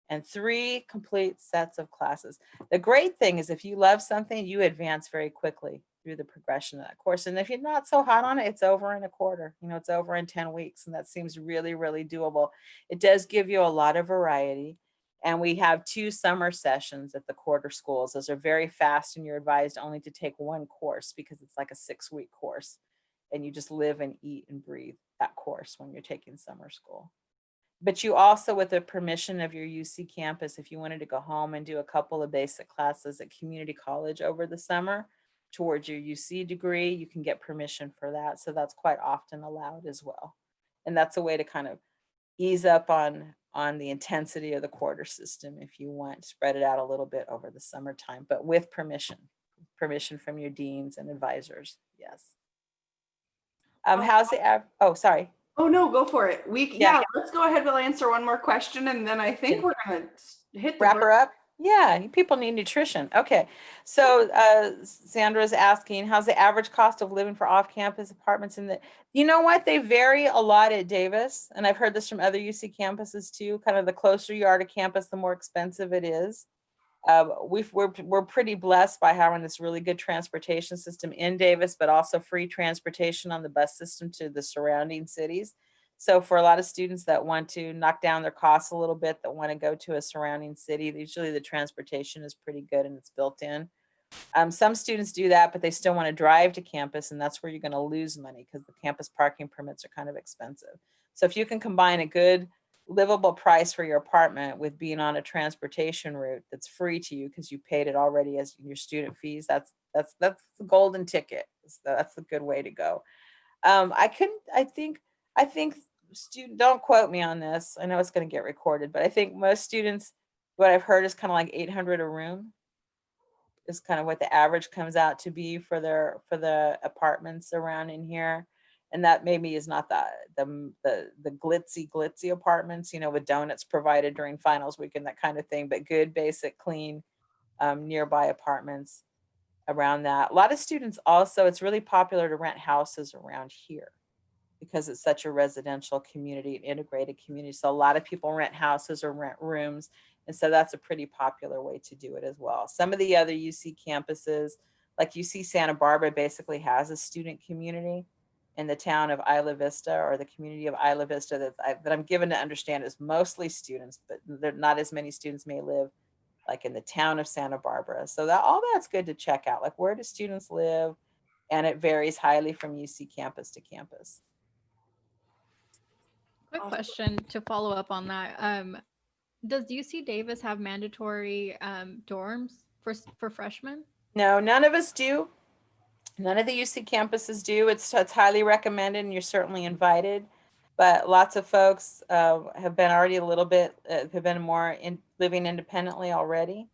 A: and 3 complete sets of classes. The great thing is if you love something, you advance very quickly through the progression of that course. And if you're not so hot on it, it's over in a quarter, it's over in 10 weeks. And that seems really, really doable. It does give you a lot of variety. And we have 2 summer sessions at the quarter schools. Those are very fast, and you're advised only to take 1 course because it's like a 6-week course. And you just live and eat and breathe that course when you're taking summer school. But you also, with the permission of your UC campus, if you wanted to go home and do a couple of basic classes at community college over the summer towards your UC degree, you can get permission for that. So that's quite often allowed as well. And that's a way to kind of ease up on the intensity of the quarter system if you want, spread it out a little bit over the summertime, but with permission from your deans and advisors. Yes. How's the oh, sorry.
C: Oh no, go for it.
A: Yeah.
C: Let's go ahead. We'll answer one more question, and then I think we're gonna hit the
A: wrap her up. Yeah, people need nutrition. Okay, so Sandra's asking, how's the average cost of living for off-campus apartments in the? You know what? They vary a lot at Davis, and I've heard this from other UC campuses too. Kind of the closer you are to campus, the more expensive it is. We're pretty blessed by having this really good transportation system in Davis, but also free transportation on the bus system to the surrounding cities. So for a lot of students that want to knock down their costs a little bit, that want to go to a surrounding city, usually the transportation is pretty good and it's built in. Some students do that, but they still want to drive to campus, and that's where you're going to lose money because the campus parking permits are kind of expensive. So if you can combine a good livable price for your apartment with being on a transportation route that's free to you because you paid it already as your student fees, that's the golden ticket. That's the good way to go. I think don't quote me on this. I know it's going to get recorded, but I think most students, what I've heard is kind of like 800 a room is kind of what the average comes out to be for the apartments around in here. And that maybe is not the glitzy apartments, with donuts provided during finals week and that kind of thing, but good, basic, clean, nearby apartments around that. A lot of students also, it's really popular to rent houses around here because it's such a residential community, an integrated community. So a lot of people rent houses or rent rooms. And so that's a pretty popular way to do it as well. Some of the other UC campuses, like UC Santa Barbara, basically has a student community in the town of Isla Vista, or the community of Isla Vista that I'm given to understand is mostly students, but not as many students may live like in the town of Santa Barbara. So all that's good to check out. Like, where do students live? And it varies highly from UC campus to campus.
D: Quick question to follow up on that. Does UC Davis have mandatory dorms for freshmen?
A: No, none of us do. None of the UC campuses do. It's highly recommended, and you're certainly invited. But lots of folks have been already a little bit, have been more living independently already.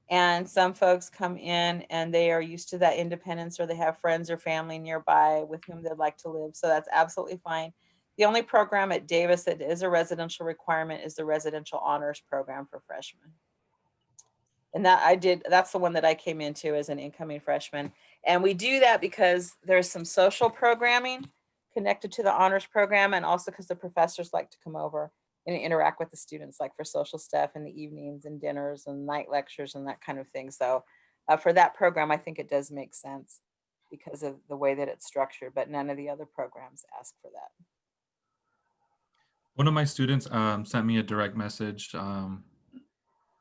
A: And some folks come in and they are used to that independence, or they have friends or family nearby with whom they'd like to live. So that's absolutely fine. The only program at Davis that is a residential requirement is the residential honors program for freshmen. And that's the one that I came into as an incoming freshman. And we do that because there's some social programming connected to the honors program, and also because the professors like to come over and interact with the students, like for social stuff in the evenings and dinners and night lectures and that kind of thing. So for that program, I think it does make sense because of the way that it's structured, but none of the other programs ask for that.
E: One of my students sent me a direct message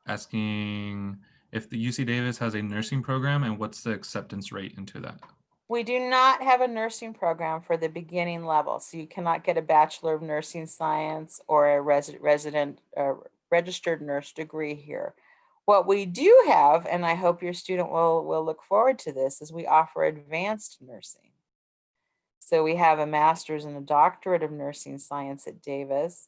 E: asking if the UC Davis has a nursing program and what's the acceptance rate into that.
A: We do not have a nursing program for the beginning level, so you cannot get a Bachelor of Nursing Science or a registered nurse degree here. What we do have, and I hope your student will look forward to this, is we offer advanced nursing. So we have a master's and a doctorate of nursing science at Davis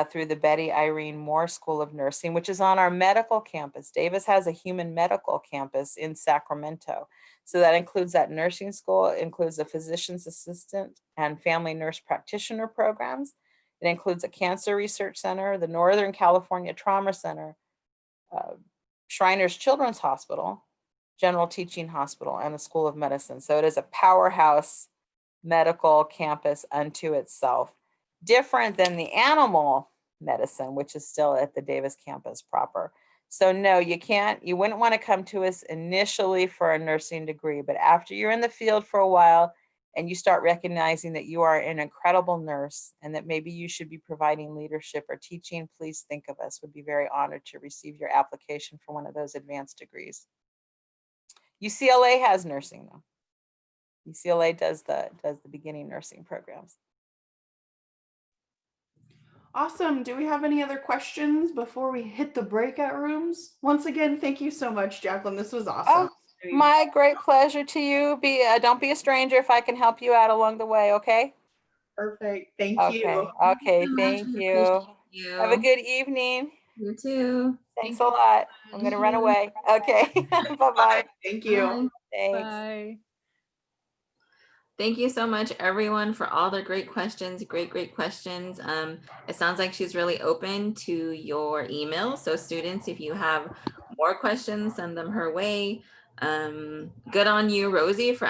A: through the Betty Irene Moore School of Nursing, which is on our medical campus. Davis has a human medical campus in Sacramento. So that includes that nursing school, it includes a physician's assistant and family nurse practitioner programs. It includes a cancer research center, the Northern California Trauma Center, Shriners Children's Hospital, General Teaching Hospital, and the School of Medicine. So it is a powerhouse medical campus unto itself, different than the animal medicine, which is still at the Davis campus proper. So no, you wouldn't want to come to us initially for a nursing degree, but after you're in the field for a while and you start recognizing that you are an incredible nurse and that maybe you should be providing leadership or teaching, please think of us. We'd be very honored to receive your application for one of those advanced degrees. UCLA has nursing though. UCLA does the beginning nursing programs.
C: Awesome. Do we have any other questions before we hit the breakout rooms? Once again, thank you so much, Jacquelyn. This was awesome.
A: Oh, my great pleasure to you. Don't be a stranger if I can help you out along the way, okay?
C: Perfect. Thank
A: Okay.
C: you.
A: Okay,
B: so much.
A: thank
B: We
A: you.
B: appreciate you.
A: Have a good evening.
B: You too.
A: Thanks
D: Thank
A: a lot. I'm
B: Thank
A: gonna run
B: you.
A: away. Okay. Bye-bye.
C: Bye. Thank you.
B: Bye.
A: Thanks.
D: Bye.
B: Thank you so much, everyone, for all the great questions. Great questions. It sounds like she's really open to your email. So students, if you have more questions, send them her way. Good on you, Rosie, for